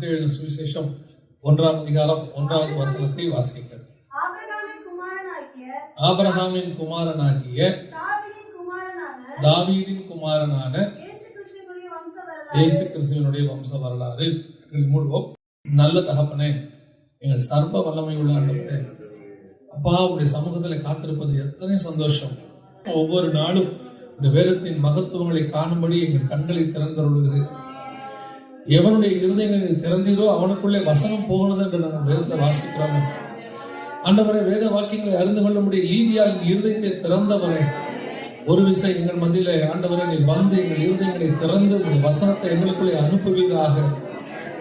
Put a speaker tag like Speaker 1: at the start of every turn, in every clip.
Speaker 1: மத்தேயு சுவிசேஷம் 1ஆம் அதிகாரம் 1வது வசனத்தை வாசிக்கிறது. ஆபிரகாமின் குமாரனாகிய தாவீதின் குமாரனான இயேசு கிறிஸ்துவினுடைய வம்ச வரலாறு மூடுவோம். நல்ல தகப்பனே, எங்கள் சர்வ வல்லமை உள்ள ஆண்டவரே, அப்பா உடைய சமூகத்தில் காத்திருப்பது எத்தனை சந்தோஷம். ஒவ்வொரு நாளும் இந்த வேதத்தின் மகத்துவங்களை காணும்படி எங்கள் கண்களை திறந்தருளுகிறேன். எவனுடைய இருதயங்களை திறந்தீரோ அவனுக்குள்ளே வசனம் போகணும் என்று நாங்கள் வேதத்தில் வாசிக்கிறோம். ஆண்டவரே, வேத வாக்கியங்களை அறிந்து கொள்ள முடிய நீதியால் இருதயத்தை திறந்தவரே, ஒரு விசை எங்கள் மத்தியிலே ஆண்டவரே நீர் வந்து எங்கள் இருதயங்களை திறந்து உங்களுடைய வசனத்தை எங்களுக்குள்ளே அனுப்புவீராக.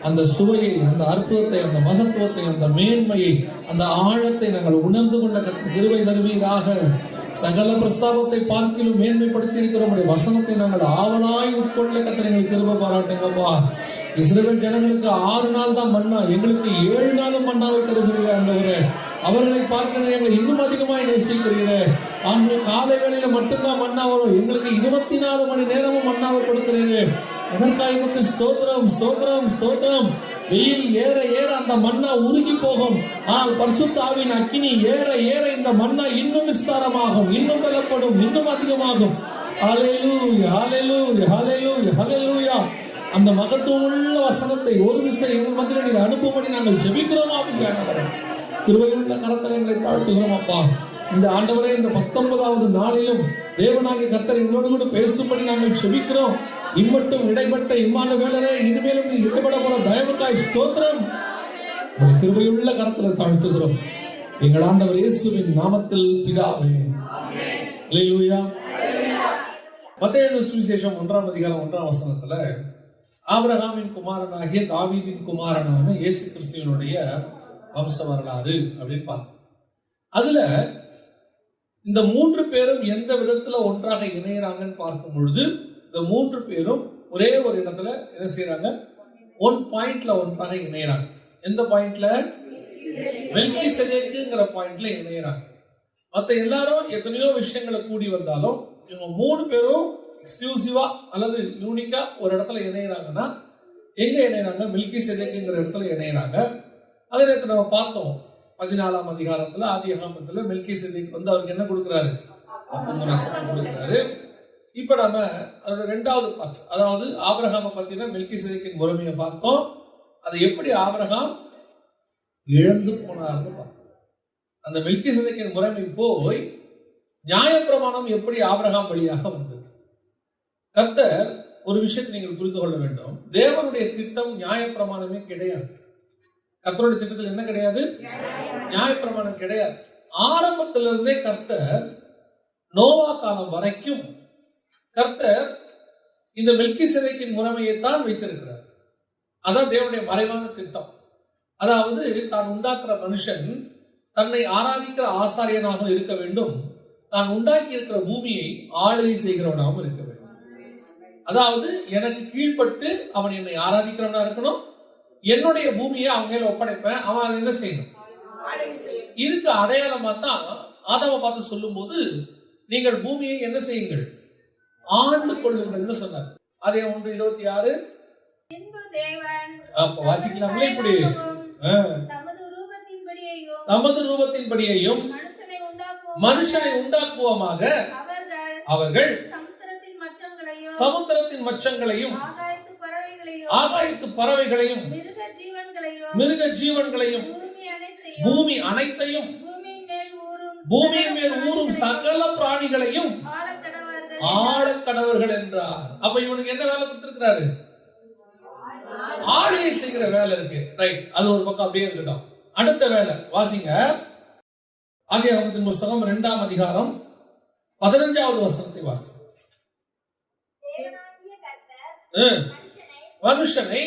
Speaker 1: அந்த சுவையை, அந்த அற்புதத்தை, அந்த மகத்துவத்தை, அந்த மேன்மையை, அந்த ஆழத்தை நாங்கள் உணர்ந்து கொண்ட கிருபை தருவீராக. சகல பிரஸ்தாபத்தை பார்க்கிலும் மேன்மைப்படுத்தி இருக்கிற உங்களுடைய வசனத்தை நாங்கள் ஆவலாய் உட்கொள்ள கர்த்தர் எங்களுக்கு கிருபை பாராட்டுங்கப்பா. இஸ்ரவேல் ஜனங்களுக்கு 6 நாள் தான் மன்னா, எங்களுக்கு 7 நாளும் மன்னாவை தருகிறீர்கள் ஆண்டவரே. அவர்களை பார்க்க எங்களை இன்னும் அதிகமாய் நேசிக்கிறீர்கள். காலை வேளையில மட்டும்தான் மன்னா வரும், எங்களுக்கு 24 மணி நேரமும் மன்னாவை கொடுக்கிறீர்கள். அதற்காக உமக்கு ஸ்தோத்திரம், ஸ்தோத்திரம், ஸ்தோத்திரம். வெயில் ஏற ஏற அந்த மன்னா உருகி போகும். பரிசுத்த ஆவியின் அக்கினி ஏற ஏற இந்த மன்னா இன்னும் விஸ்தாரமாகும், இன்னும் பலப்படும், இன்னும் அதிகமாகும். ஹல்லேலூயா, ஹல்லேலூயா, ஹல்லேலூயா, ஹல்லேலூயா. அந்த மகத்துவம் உள்ள வசனத்தை ஒரு விசை எங்கள் மத்தியில் நீர் அனுப்பும்படி நாங்கள் ஜெபிக்கிறோம். ஆவியானவரே, கிருபையுள்ள கரத்தில் எங்களை தாழ்த்துகிறோம் அப்பா. இந்த ஆண்டவரே, இந்த 19வது நாளிலும் தேவனாகிய கர்த்தர் எங்களோடு கூட பேசும்படி நாங்கள் ஜெபிக்கிறோம். இம்மட்டும் இடைப்பட்ட இம்மானுவேலரே, இனிமேலும் நீ இடைப்பட போற தயவுக்காய் ஸ்தோத்திரம். கிருபையுள்ள கரத்தில் தாழ்த்துகிறோம் எங்கள் ஆண்டவர் இயேசுவின் நாமத்தில் பிதாவே. அல்லேலூயா. மத்தேயு சுவிசேஷம் 1ஆம் அதிகாரம் 1ஆம் வசனத்துல ஆபிரகாமின் குமாரனாகிய தாவீதின் குமாரனான இயேசு கிறிஸ்துவினுடைய வம்ச வரலாறு அப்படின்னு பார்த்தோம். அதுல இந்த 3 பேரும் எந்த விதத்துல ஒன்றாக இணையறாங்கன்னு பார்க்கும் பொழுது, இந்த 3 பேரும் ஒரே ஒரு இடத்துல என்ன செய்யறாங்க? ஒன் பாயிண்ட்ல ஒன்றாக இணையறாங்க. எந்த பாயிண்ட்ல? மெல்கிசேதேக்குங்கிற பாயிண்ட்ல இணையறாங்க. மற்ற எல்லாரும் எத்தனையோ விஷயங்களை கூடி வந்தாலும் இவங்க 3 பேரும் எக்ஸ்க்ளூசிவா அல்லது யூனிக்கா ஒரு இடத்துல இணையறாங்கன்னா எங்க இணையறாங்க? மெல்கிசேதேக்குங்கிற இடத்துல இணையறாங்க. அதே நேரத்தில் நம்ம பார்த்தோம் 14ஆம் அதிகாரத்துல ஆதியாகமத்துல மெல்கிசேதேக்கு வந்து அவருக்கு என்ன கொடுக்கிறாரு? அப்பம் ரசம் கொடுக்கிறாரு. இப்ப நம்ம அதோட 2வது பார்ட், அதாவது ஆபிரகாமை பத்தின மெல்கிசேதேக்கின் முறைமையை பார்த்தோம். அதை எப்படி ஆபிரகாம் இழந்து போனார்னு பார்த்தோம். அந்த மெல்கிசேதேக்கின் முறைமை போய் நியாயப்பிரமாணம் எப்படி ஆபிரகாம் வழியாக வந்தது. கர்த்தர் ஒரு விஷயத்தை நீங்கள் புரிந்து கொள்ள வேண்டும். தேவனுடைய திட்டம் நியாயப்பிரமாணமே கிடையாது. கர்த்தருடைய திட்டத்தில் என்ன கிடையாது? நியாயப்பிரமாணம் கிடையாது. ஆரம்பத்திலிருந்தே கர்த்தர் நோவா காலம் வரைக்கும் கர்த்தர் இந்த மெல்கிசேதேக்கின் முறைமையை தான் வைத்திருக்கிறார். அதான் தேவனுடைய மறைவான திட்டம். அதாவது தான் உண்டாக்குற மனுஷன் தன்னை ஆராதிக்கிற ஆசாரியனாக இருக்க வேண்டும், தான் உண்டாக்கி இருக்கிற பூமியை ஆளுகை செய்கிறவனாகவும் இருக்க வேண்டும். அதாவது எனக்கு கீழ்பட்டு அவன் என்னை ஆராதிக்கிறவனா இருக்கணும், என்னுடைய பூமியை அவங்க மேல ஒப்படைப்பேன், அவன் அதை என்ன செய்யணும்? இதுக்கு அடையாளமா தான் ஆதாமை பார்த்து சொல்லும் போது, நீங்கள் பூமியை என்ன செய்யுங்கள்? ஆண்டு கொள்ளுங்கள் சொன்னார். அதே 1:26 வாசிக்கலாம்ல. இப்படி தமது ரூபத்தின்படியையும் மனுஷனை உண்டாக்குவோமாக அவர்கள் சமுத்திரத்தின் மச்சங்களையும் ஆகாயத்து பறவைகளையும் மிருக ஜீவன்களையும் பூமி அனைத்தையும் பூமியின் மேல் ஊறும் சகல பிராணிகளையும் ஆழக்கடவர்கள் என்றார். அப்ப இவனுக்கு என்ன வேலை கொடுத்திருக்கிறாரு? ஆளுகை செய்கிற வேலை இருக்கு. ரைட், அது ஒரு பக்கம் அப்படியே இருக்கட்டும். அடுத்த வேலை வாசிங்க. ஆதியாகமத்தின் புத்தகம் 2ஆம் அதிகாரம் 15வது வசனத்தை வாசிங்க. மனுஷனை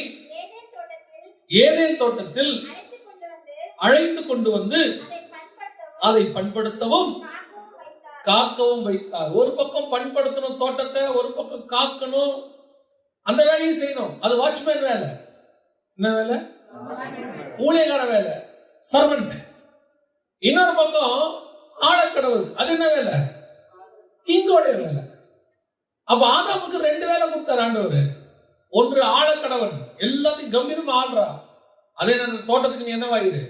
Speaker 1: ஏதேன் தோட்டத்தில் அழைத்து கொண்டு வந்து அதை பண்படுத்தவும் காக்கவும் வைத்தார். ஒரு பக்கம் பண்படுத்தணும் தோட்டத்தை, ஒரு பக்கம் காக்கணும், அந்த வேலையும் செய்யணும். அது வாட்ச்மேன் வேலை. என்ன வேலை? ஊழியக்கார வேலை, சர்வன்ட். இன்னொரு பக்கம் ஆழக்கடவுள், அது என்ன வேலை? கிங்கோடைய வேலை. அப்ப ஆதாமுக்கு 2 வேலை கொடுத்தார் ஆண்டவர். ஒன்று ஆழக்கடவன், எல்லாத்தையும் கம்பீரமா ஆடுறா. அதே நேரம் தோட்டத்துக்கு நீ என்னவாயிரு?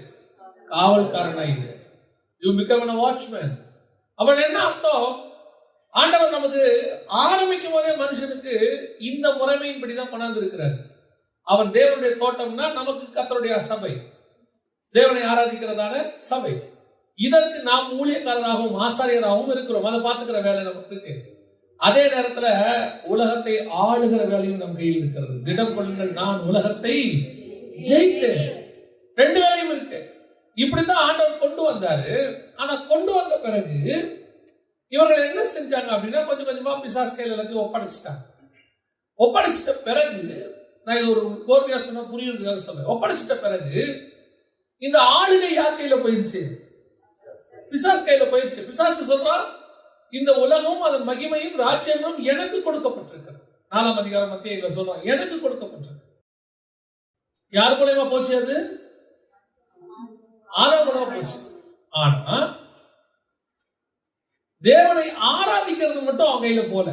Speaker 1: காவல்காரனாயிரு. You become a watchman. அப்ப என்ன அர்த்தம்? ஆண்டவர் நமக்கு ஆரம்பிக்கும் போதே மனுஷனுக்கு இந்த முறைமையின்படிதான் கொண்டாந்து இருக்கிறார். அவன் தேவனுடைய தோட்டம்னா நமக்கு கர்த்தருடைய சபை, தேவனை ஆராதிக்கிறதான சபை. இதற்கு நாம் ஊழியக்காரராகவும் ஆசாரியராகவும் இருக்கிறோம். அதை பார்த்துக்கிற வேலை நமக்கு இருக்கு. அதே நேரத்துல உலகத்தை ஆளுகிற வேலையும் நம் கையில் இருக்கிறது. திடம் கொள்ளுங்கள், நான் உலகத்தை ஜெயித்தேன். ரெண்டு வேலையும் இருக்கு. இப்படித்தான் ஆண்டவர் கொண்டு வந்தாரு. ஆனா கொண்டு வந்த பிறகு இவர்கள் என்ன செஞ்சாங்க அப்படின்னா, கொஞ்சம் கொஞ்சமா பிசாசு கையில் எல்லாத்தையும் ஒப்படைச்சிட்டாங்க. ஒப்படைச்சிட்ட பிறகு, நான் இது ஒரு கோர்வையா சொன்னா புரியுறதுக்காக சொல்றேன். ஒப்படைச்சிட்ட பிறகு இந்த ஆளுகை யார் கையில போயிருச்சு? பிசாசு கையில போயிருச்சு. பிசாசு சொல்றான், இந்த உலகம் அதன் மகிமையும் ராஜ்யமும் எனக்கு கொடுக்கப்பட்டிருக்கிறது. 4ஆம் அதிகாரம் மத்தேயுல சொல்றான், எனக்கு கொடுக்கப்பட்டிருக்கு. யார் மூலமா போச்சு? அது ஆதாம் மூலமா போச்சு. ஆனா தேவனை ஆராதிக்கிறது மட்டும் அவங்க கையில போல.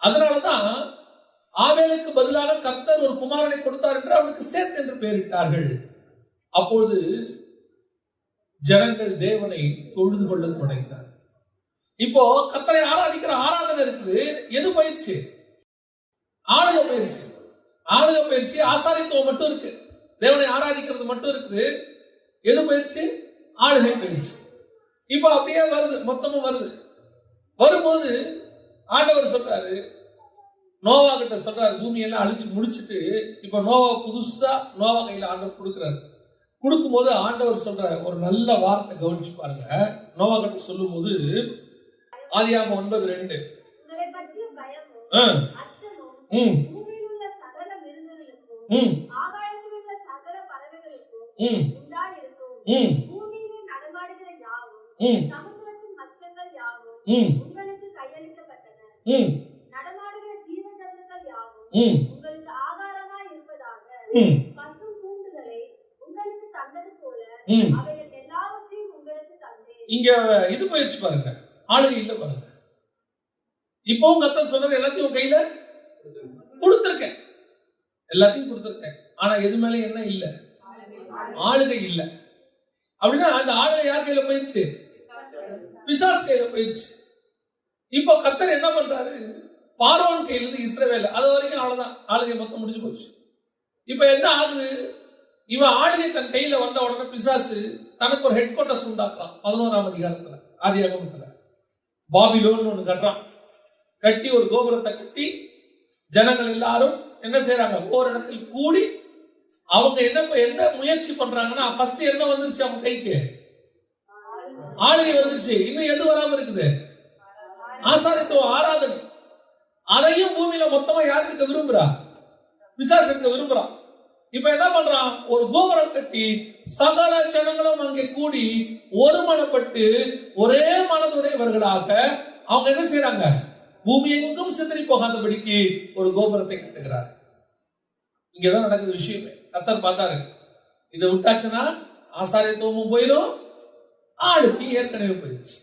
Speaker 1: அதனாலதான் ஆபேலுக்கு பதிலாக கர்த்தர் ஒரு குமாரனை கொடுத்தார் என்று அவனுக்கு சேத் என்று பெயரிட்டார்கள். அப்பொழுது ஜனங்கள் தேவனை தொழுது கொள்ள தொடங்கினார். இப்போ கர்த்தரை ஆராதிக்கிற ஆராதனை இருக்குது. எது பயிற்சி? ஆளுக பயிற்சி. ஆளுக பயிற்சி. ஆசாரித்துவம் மட்டும் இருக்கு, தேவனை ஆராதிக்கிறது மட்டும் இருக்குது. எது பயிற்சி? ஆளுகை பயிற்சி. இப்போ அப்படியே வருது, மொத்தமும் வருது. வரும்போது ஆண்டவர் சொல்றாரு, நோவா கிட்ட சொல்றாரு, பூமியெல்லாம் அழிச்சு முடிச்சுட்டு இப்ப நோவா புதுசா நோவா கையில ஆண்டவர் கொடுக்கிறாரு. கொடுக்கும் போது ஆண்டவர் சொல்ற ஒரு நல்ல வார்த்தை கவனிச்சு பாருங்க. நோவா கிட்ட சொல்லும் போது ஆதியாகமம் 9:2, இங்க இது பயிற்சி பாருங்க, ஆளுகை இல்ல பாருங்க. இப்பவும் கர்த்தர் சொல்றது எல்லாத்தையும் உங்க கையில கொடுத்திருக்கேன், எல்லாத்தையும் கொடுத்திருக்கேன். ஆனா எது மேல என்ன இல்ல? ஆளுகை இல்ல. அப்படின்னா அந்த ஆளுகை யார் கையில போயிருச்சு? பிசாசு கையில போயிருச்சு. இப்போ கர்த்தர் என்ன பண்றாரு? பார்வோன் கையில இருந்து இஸ்ரவேல், அது வரைக்கும் அவ்வளவுதான், ஆளுகை மொத்தம் முடிஞ்சு போச்சு. இப்ப என்ன ஆகுது? இவன் ஆளுகை தன் கையில வந்த உடனே பிசாசு தனக்கு ஒரு ஹெட் குவார்டர்ஸ் உண்டாக்குறான். 11ஆம் அதிகாரத்துல, ஆதியாகமத்துல பாபிலோன் ஒண்ணு கட்டுறான். கட்டி ஒரு கோபுரத்தை கட்டி ஜனங்கள் எல்லாரும் என்ன செய்யறாங்க? ஓரிடத்தில் கூடி அவங்க என்ன முயற்சி பண்றாங்கன்னா, ஃபர்ஸ்ட் என்ன வந்துருச்சு அவங்க கைக்கு? ஆளுகை வந்துருச்சு. இன்னும் எது வராம இருக்குது? ஆசாரித்துவம், ஆராதனை. அதையும் பூமியில மொத்தமா யார் இருக்க விரும்புறா? பிசாசு இருக்க விரும்புறான். இப்ப என்ன பண்றான்? ஒரு கோபுரம் கட்டி சகல ஜனங்களும் அங்கே கூடி ஒருமனப்பட்டு ஒரே மனதுடையவர்களாக அவங்க என்ன செய்யறாங்க? பூமி எங்கும் சிதறி போகாதபடிக்கு ஒரு கோபுரத்தை கட்டுகிறார். இங்கதான் நடக்குது விஷயமே. கர்த்தர் பார்த்தாரு, இதை விட்டாச்சுன்னா ஆசாரியத்துவமும் போயிடும், ஆளுக்கு ஏற்கனவே போயிடுச்சு.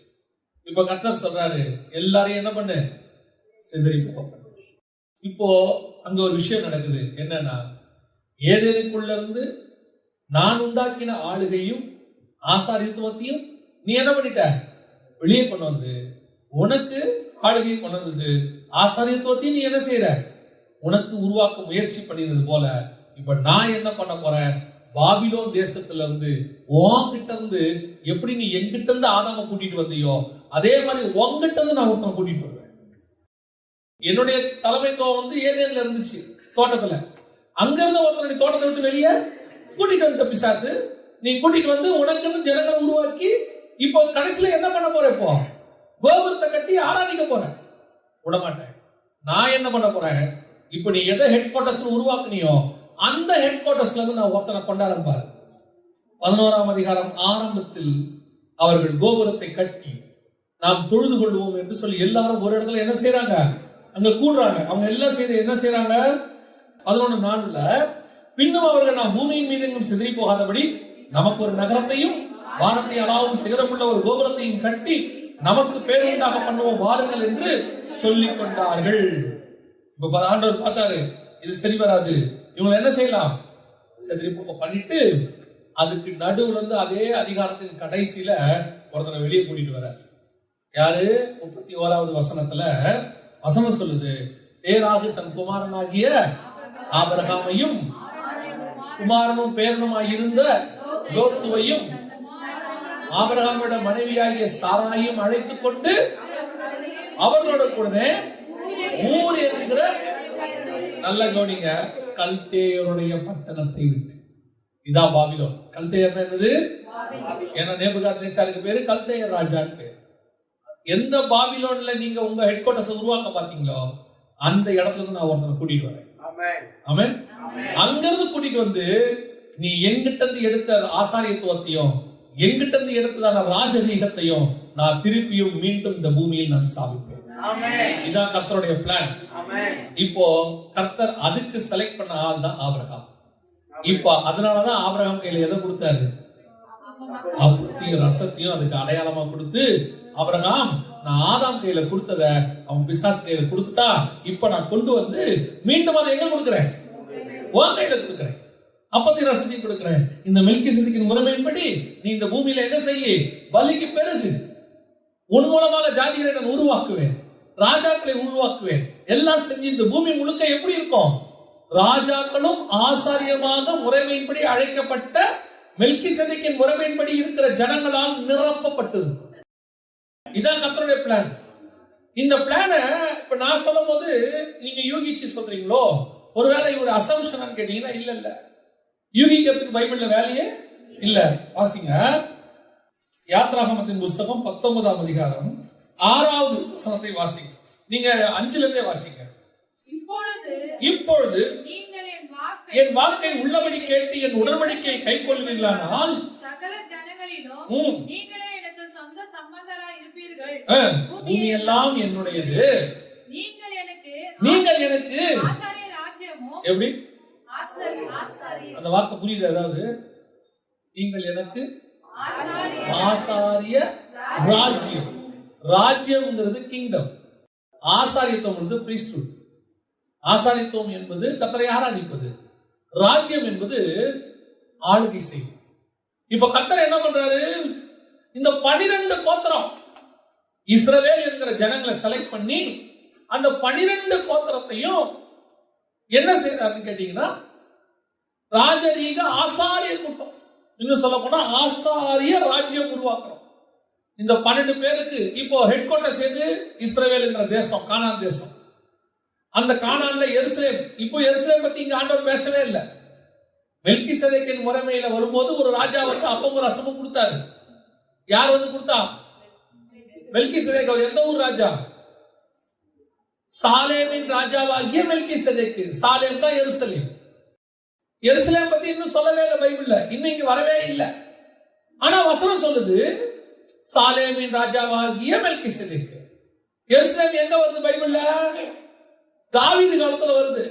Speaker 1: இப்ப கர்த்தர் சொல்றாரு, எல்லாரையும் என்ன பண்ணு? சிதறி போக. இப்போ அங்க ஒரு விஷயம் நடக்குது. என்னன்னா, ஏதேனுக்குள்ள இருந்து நான் உண்டாக்கின ஆளுகையும் ஆசாரியத்துவத்தையும் நீ என்ன பண்ணிட்ட? வெளியே கொண்டு வந்து உனக்கு ஆளுகையை கொண்டு வந்தது, ஆசாரியத்துவத்தையும் நீ என்ன செய்யற? உனக்கு உருவாக்க முயற்சி பண்ணினது போல இப்ப நான் என்ன பண்ண போறேன்? பாபிலோன் தேசத்துல இருந்து உன்கிட்ட இருந்து எப்படி நீ என்கிட்ட இருந்து ஆதாம கூட்டிட்டு வந்தியோ அதே மாதிரி உன்கிட்ட இருந்து நான் ஒருத்தனை கூட்டிட்டு வருவேன். என்னுடைய தலைமைத்துவம் வந்து ஏதேன்ல இருந்துச்சு, தோட்டத்துல. அங்க இருந்து ஒருத்தனை தோட்டத்தை விட்டு வெளியே கூட்டிட்டு வந்த பிசாசு, நீ கூட்டிட்டு வந்து உனக்கு ஜனங்களை உருவாக்கி இப்போ கடைசியில என்ன பண்ண போற? இப்போ கோபுரத்தை கட்டி ஆராதிக்க போறேன். விடமாட்டேன். நான் என்ன பண்ண போறேன்? இப்ப நீ எதை ஹெட் குவார்டர்ஸ் உருவாக்குனியோ அந்த ஹெட் குவார்டர்ஸ்ல இருந்து நான் ஒருத்தனை கொண்டாடப்பாரு. 11ஆம் அதிகாரம் ஆரம்பத்தில் அவர்கள் கோபுரத்தை கட்டி நாம் தொழுது கொள்வோம் என்று சொல்லி எல்லாரும் ஒரு இடத்துல என்ன செய்யறாங்க? அங்க கூடுறாங்க. அவங்க எல்லாம் செய்து என்ன செய்யறாங்க? 11:4 பின்னும் அவர்கள் நாம் பூமியின் மீது எங்கும் சிதறி போகாதபடி நமக்கு ஒரு நகரத்தையும் வானத்தை அளாவும் சிகரமுள்ள ஒரு கோபுரத்தையும் கட்டி நமக்கு பேருண்டாக பண்ணுவோம் வாருங்கள் என்று சொல்லிக் கொண்டார்கள். இப்ப ஆண்டவர் பார்த்தாரு, இது சரி வராது, இவங்களை என்ன செய்யலாம்? செதறி போக பண்ணிட்டு அதுக்கு நடுவுல இருந்து அதே அதிகாரத்தின் கடைசியில ஒருத்தனை வெளியே கூட்டிட்டு வர்றாரு. யாரு? 31வது வசனத்துல வசனம் சொல்லுது, தேராகு தன் குமாரனாகிய ஆபிரகாமையும் குமாரனும் பேரனுமாய் இருந்த லோத்துவையும் ஆபிரகாமோட மனைவியாகிய சாராயும் அழைத்துக் கொண்டு அவர்களோட கூட ஊர் என்கிற, நல்ல கவனிங்க, கல்தேயருடைய பட்டணத்தை விட்டு. இதான் பாபிலோன். கல்தேயர் என்னது? ஏன்னா நேபுகாத்நேச்சாருக்கு பேரு கல்தேயர் ராஜான்னு பேரு. எந்த பாபிலோன்ல நீங்க உங்க ஹெட் குவார்டர்ஸ் உருவாக்க பாத்தீங்களோ அந்த இடத்துல இருந்து நான் ஒருத்தனை கூட்டிட்டு வரேன். ஆமென். அங்கிருந்து கூட்டிட்டு வந்து நீ எங்கிட்ட இருந்து எடுத்த ஆசாரியத்துவத்தையும் எங்கிட்ட இருந்து எடுத்ததான ராஜரீகத்தையும் நான் திருப்பியும் மீண்டும் இந்த பூமியில் நான் ஸ்தாபிப்பேன். இதான் கர்த்தருடைய பிளான். இப்போ கர்த்தர் அதுக்கு செலக்ட் பண்ண ஆள் தான் ஆபிரகாம். இப்போ அதனாலதான் ஆபிரகாம் கையில எதை கொடுத்தாரு? அப்பத்தையும் ரசத்தையும் அதுக்கு அடையாளமா கொடுத்து, ஆபிரகாம் நான் ஆதாம் கையில கொடுத்தத அவன் பிசாசு கையில கொடுத்துட்டா, இப்ப நான் கொண்டு வந்து மீண்டும் அதை எங்க கொடுக்கிறேன்? உன் கையில கொடுக்கிறேன். அப்பத்தையும் ரசத்தையும் கொடுக்கிறேன். இந்த மெல்கிசேதேக்கின் முறைமையின்படி நீ இந்த பூமியில என்ன செய்ய? பலிக்கு பிறகு உன் மூலமாக ஜாதிகளை நான் உருவாக்குவேன், ராஜாக்களை உருவாக்குவேன். எல்லாம் செஞ்சு இந்த பூமி முழுக்க எப்படி இருக்கும்? ராஜாக்களும் ஆசாரியமாக முறைமையின்படி அழைக்கப்பட்ட மெல்கிசேதேக்கின் முறைமையின்படி இருக்கிற ஜனங்களால் நிரப்பப்பட்டிருக்கும். இதான் கர்த்தருடைய பிளான். இந்த பிளான இப்ப நான் சொல்லும் போது நீங்க யூகிச்சு சொல்றீங்களோ? ஒருவேளை இவருடைய அசம்ஷன் கேட்டீங்கன்னா இல்ல, யூகிக்கிறதுக்கு பைபிள்ல வேலையே இல்ல. வாசிங்க யாத்ராகமத்தின் புஸ்தகம் 19ஆம் அதிகாரம் 6வது வசனத்தை வாசிங்க. நீங்க 5ல இருந்தே வாசிங்க. இப்பொழுது என் வாக்கை உள்ளபடி கேட்டு என் உடன்படிக்கையை கை கொள்வீர்களானால் சகல ஜனங்களிலும் நீங்களே எனக்கு சொந்த சம்பந்தராய் இருப்பீர்கள். பூமி எல்லாம் என்னுடையது. நீங்கள் எனக்கு ஆசாரிய ராஜ்யமும். எப்படி அந்த வார்த்தை புரியுது? அதாவது நீங்கள் எனக்கு ஆசாரிய ராஜ்யம். ராஜ்யம்ங்கிறது கிங்டம், ஆசாரியத்துவம் பிரீஸ்ட்ஹுட். ஆசாரியத்துவம் என்பது கர்த்தரை ஆராதிப்பது, ராஜ்யம் என்பது ஆளுகை செய்யும். இப்ப கர்த்தர் என்ன பண்றாரு? இந்த 12 கோத்திரம் இஸ்ரவேல் என்கிற ஜனங்களை செலக்ட் பண்ணி அந்த 12 கோத்திரத்தையும் என்ன செய்யறாருன்னு கேட்டீங்கன்னா ராஜரீக ஆசாரிய கூட்டம், இன்னும் சொல்ல போனா ஆசாரிய ராஜ்யம் உருவாக்கணும். இந்த 12 பேருக்கு இப்போ ஹெட் குவார்டர்ஸ் எது? இஸ்ரவேல் என்கிற தேசம், கானான் தேசம். அந்த கானான்ல எருசலேம். இப்போ எருசலேம் பத்தி இங்க ஆண்டவர் பேசவே இல்லை. மெல்கிசேதேக்கின் முறைமையில வரும்போது ஒரு ராஜா வந்து அப்பமும் ரசமும் கொடுத்தாரு. யார் வந்து கொடுத்தா? மெல்கிசேதேக். அவர் எந்த ஊர் ராஜா? சாலேமின் ராஜாவாகிய மெல்கிசேதேக்கு. சாலேம் தான் எருசலேம். எருசலேம் பத்தி இன்னும் சொல்லவே இல்லை பைபிள்ல, இன்னும் இங்க வரவே இல்லை. ஆனா வசனம் சொல்லுது சாலேமின் ராஜாவாகிய மெல்கிசேதேக்கு. எருசலேம் எங்க வருது பைபிள்ல? தாவீது காலத்துல வருது.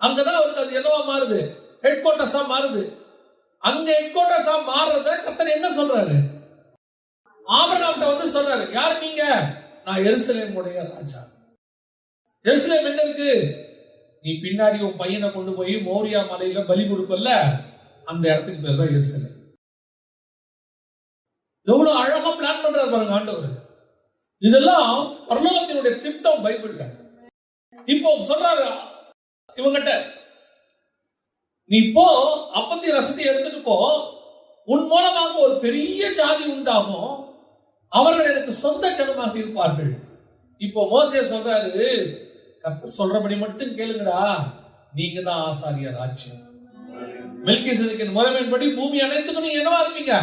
Speaker 1: அங்கதான் அவருக்கு அது என்னவா மாறுது? ஹெட் குவார்டர்ஸா மாறுது. அங்க ஹெட் குவார்டர்ஸா மாறுறத கர்த்தர் என்ன சொல்றாரு? ஆபிரகாம்கிட்ட வந்து சொல்றாரு, யாரு நீங்க? நான் எருசலேம் உடைய ராஜா. எருசலேம் எங்க இருக்கு? நீ பின்னாடி உன் பையனை கொண்டு போய் மோரியா மலையில பலி கொடுப்பல்ல, அந்த இடத்துக்கு பேர் தான் எருசலேம். எவ்வளவு அழகா பிளான் பண்றாரு பாருங்க ஆண்டவர். இதெல்லாம் பரலோகத்தினுடைய திட்டம் பைபிள்ல. இப்போ சொல்றாரு இவங்கிட்ட, நீ போ அப்பத்தி ரசத்தை எடுத்துட்டு போ, உன் மூலமாக ஒரு பெரிய ஜாதி உண்டாகும், அவர்கள் எனக்கு சொந்த ஜனமாக இருப்பார்கள். இப்போ மோசே சொல்றாரு, கர்த்தர் சொல்றபடி மட்டும் கேளுங்கடா, நீங்க தான் ஆசாரிய ராஜ்யம். மெல்கிசேதேக்கின் முறைமையின்படி பூமி அனைத்துக்கும் நீங்க என்னவா இருப்பீங்க?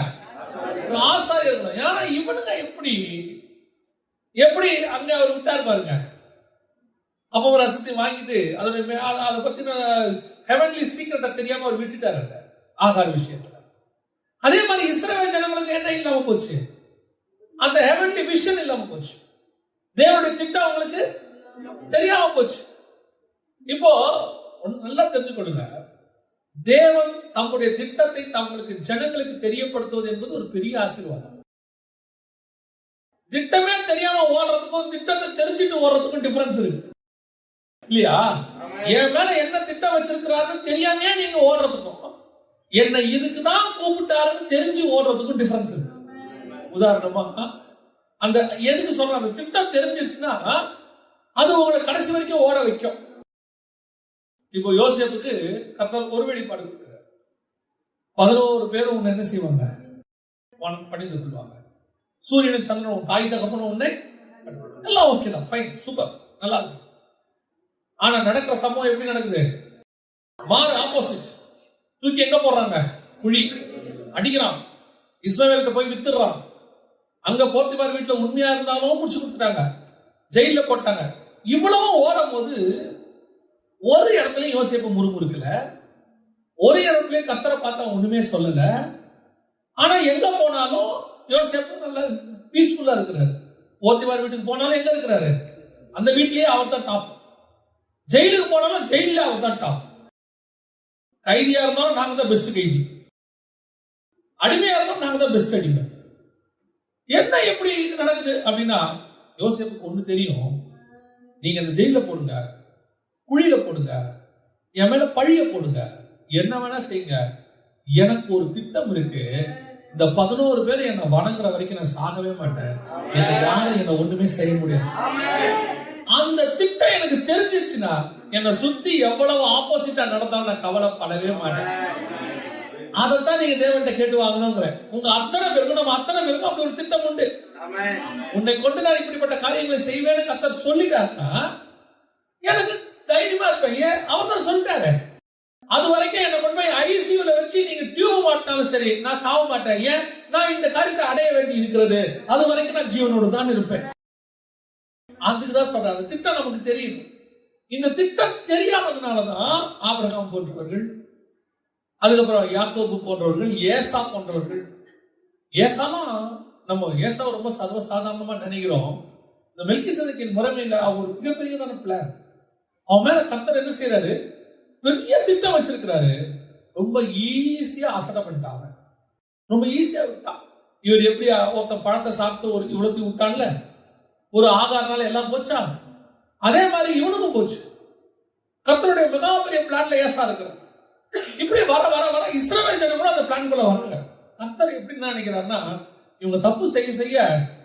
Speaker 1: ஆசாரியர்கள். ஏன்னா இவனுங்க எப்படி அங்க அவர் விட்டார் பாருங்க. அப்போ ஒரு ரசத்தை வாங்கிட்டு அதை பத்தின ஹெவன்லி சீக்ரெட்டை தெரியாம அவர் விட்டுட்டாரு அந்த ஆகார விஷயத்துல. அதே மாதிரி இஸ்ரவேல் ஜனங்களுக்கு என்ன இல்லாம போச்சு? அந்த ஹெவன்லி விஷன் இல்லாம போச்சு. தேவனுடைய திட்டம் அவங்களுக்கு தெரியாம போச்சு. இப்போ நல்லா தெரிஞ்சுக்கொள்ளுங்க, தேவன் தம்முடைய திட்டத்தை தங்களுக்கு ஜனங்களுக்கு தெரியப்படுத்துவது என்பது ஒரு பெரிய ஆசீர்வாதம். திட்டமே தெரியாம ஓடுறதுக்கும் திட்டத்தை தெரிஞ்சுட்டு ஓடுறதுக்கும் டிஃபரன்ஸ் இருக்கு இல்லையா? என் மேல என்ன திட்டம் வச்சிருக்கிறாருன்னு தெரியாமையே நீங்க ஓடுறதுக்கும், என்னை இதுக்குதான் கூப்பிட்டாருன்னு தெரிஞ்சு ஓடுறதுக்கும் டிஃபரன்ஸ் இருக்கு. உதாரணமா அந்த எதுக்கு சொல்ற அந்த திட்டம் தெரிஞ்சிருச்சுன்னா அது உங்களை கடைசி வரைக்கும் ஓட வைக்கும். இப்போ யோசேப்புக்கு கர்த்தர் ஒரு வெளிப்பாடு கொடுக்கிறார். 11 பேரும் உன்னை என்ன செய்வாங்க? பணிந்து கொள்வாங்க. சூரியன் சந்திரன் தாய் தகப்பனும் உன்னை எல்லாம் ஓகே தான், ஃபைன், சூப்பர், நல்லா இருக்கு. ஆனா நடக்கிற சம்பவம் எப்படி நடக்குது? மாறு ஆப்போசிட். தூக்கி எங்க போடுறாங்க? குழி அடிக்கிறான். இஸ்ரவேல்கிட்ட போய் வித்துடுறான். அங்க போர்த்திபார் வீட்டுல உண்மையா இருந்தாலும் முடிச்சு கொடுத்துட்டாங்க, ஜெயில போட்டாங்க. இவ்வளவு ஓடும் போது ஒரு இடத்துலயும் யோசேப்பு முறுமுறுக்கல, ஒரு இடத்துலயும் கர்த்தரை பார்த்தா ஒண்ணுமே சொல்லல. ஆனா எங்க போனாலும் யோசேப்பு நல்லா பீஸ்ஃபுல்லா இருக்கிறாரு. போர்த்திபார் வீட்டுக்கு போனாலும் எங்க இருக்கிறாரு? அந்த வீட்லயே அவர் தான் டாப். ஜெயிலுக்கு போனாலும் ஜெயில அவர் தான் டாப். கைதியா இருந்தாலும் நாங்க தான் பெஸ்ட் கைதி, அடிமையா இருந்தாலும் நாங்க தான் பெஸ்ட் அடிமை. என்ன எப்படி நடக்குது அப்படின்னா யோசேப்புக்கு ஒண்ணு தெரியும். நீங்க அந்த ஜெயில போடுங்க, குழியில போடுங்க, என் மேல பழிய போடுங்க, என்ன வேணா செய்யுங்க, எனக்கு ஒரு திட்டம் இருக்கு. இந்த 11 பேர் என்ன வணங்குற வரைக்கும் நான் சாகவே மாட்டேன். என்னை யாரும் என்ன ஒண்ணுமே செய்ய முடியாது. அந்த திட்டம் எனக்கு தெரிஞ்சிருச்சுன்னா என்னை சுத்தி எவ்வளவு ஆப்போசிட்டா நடந்தாலும் நான் கவலைப்படவே மாட்டேன். அதைத்தான் நீங்க தேவன்கிட்ட கேட்டு வாங்கணுங்கிற. உங்க அத்தனை பேருக்கும் நம்ம அத்தனை பேருக்கும் அப்படி ஒரு திட்டம் உண்டு. உன்னை கொண்டு நான் இப்படிப்பட்ட காரியங்களை செய்வேன்னு கர்த்தர் சொல்லிட்டாருன்னா எனக்கு தைரியமா இருப்பேன். ஏன்? அவர் தான் சொல்லிட்டாரு. அது வரைக்கும் என்ன கொண்டு போய் ஐசியூல வச்சு நீங்க டியூப் மாட்டினாலும் சரி, நான் சாக மாட்டேன். ஏன்? நான் இந்த காரியத்தை அடைய வேண்டி இருக்கிறது. அது வரைக்கும் நான் ஜீவனோடு தான் இருப்பேன். அதுக்குதான் சொல்றேன், அந்த திட்டம் நமக்கு தெரியும். இந்த திட்டம் தெரியாததுனாலதான் ஆபிரகாம் போன்றவர்கள், அதுக்கப்புறம் யாக்கோபு போன்றவர்கள், ஏசா போன்றவர்கள். ஏசானா நம்ம ஏசாவை ரொம்ப சர்வசாதாரணமா நினைக்கிறோம். இந்த மெல்கிசேதேக்கின் முறைமையில ஒரு மிகப்பெரியதான பிளான். அவன் மேல கர்த்தர் என்ன செய்யறாரு? பெரிய திட்டம் வச்சிருக்கிறாரு. ரொம்ப ஈஸியா அசட்டை பண்ணிட்டாங்க, ரொம்ப ஈஸியா விட்டான். இவர் எப்படி ஒருத்தன் பழத்தை சாப்பிட்டு ஒரு இவ்வளவு விட்டான்ல, ஒரு ஆகாரனால எல்லாம் போச்சா, அதே மாதிரி இவனுக்கும் போச்சு. கர்த்தருடைய மிகப்பெரிய பிளான்ல ஏசா இருக்கிறார். இப்படி வர வர வர இஸ்ரவேல் ஜனங்களும் அந்த பிளான்குள்ள வராங்க. கர்த்தர் எப்படி நினைக்கிறாருன்னா, இவங்க தப்பு செய்ய செய்ய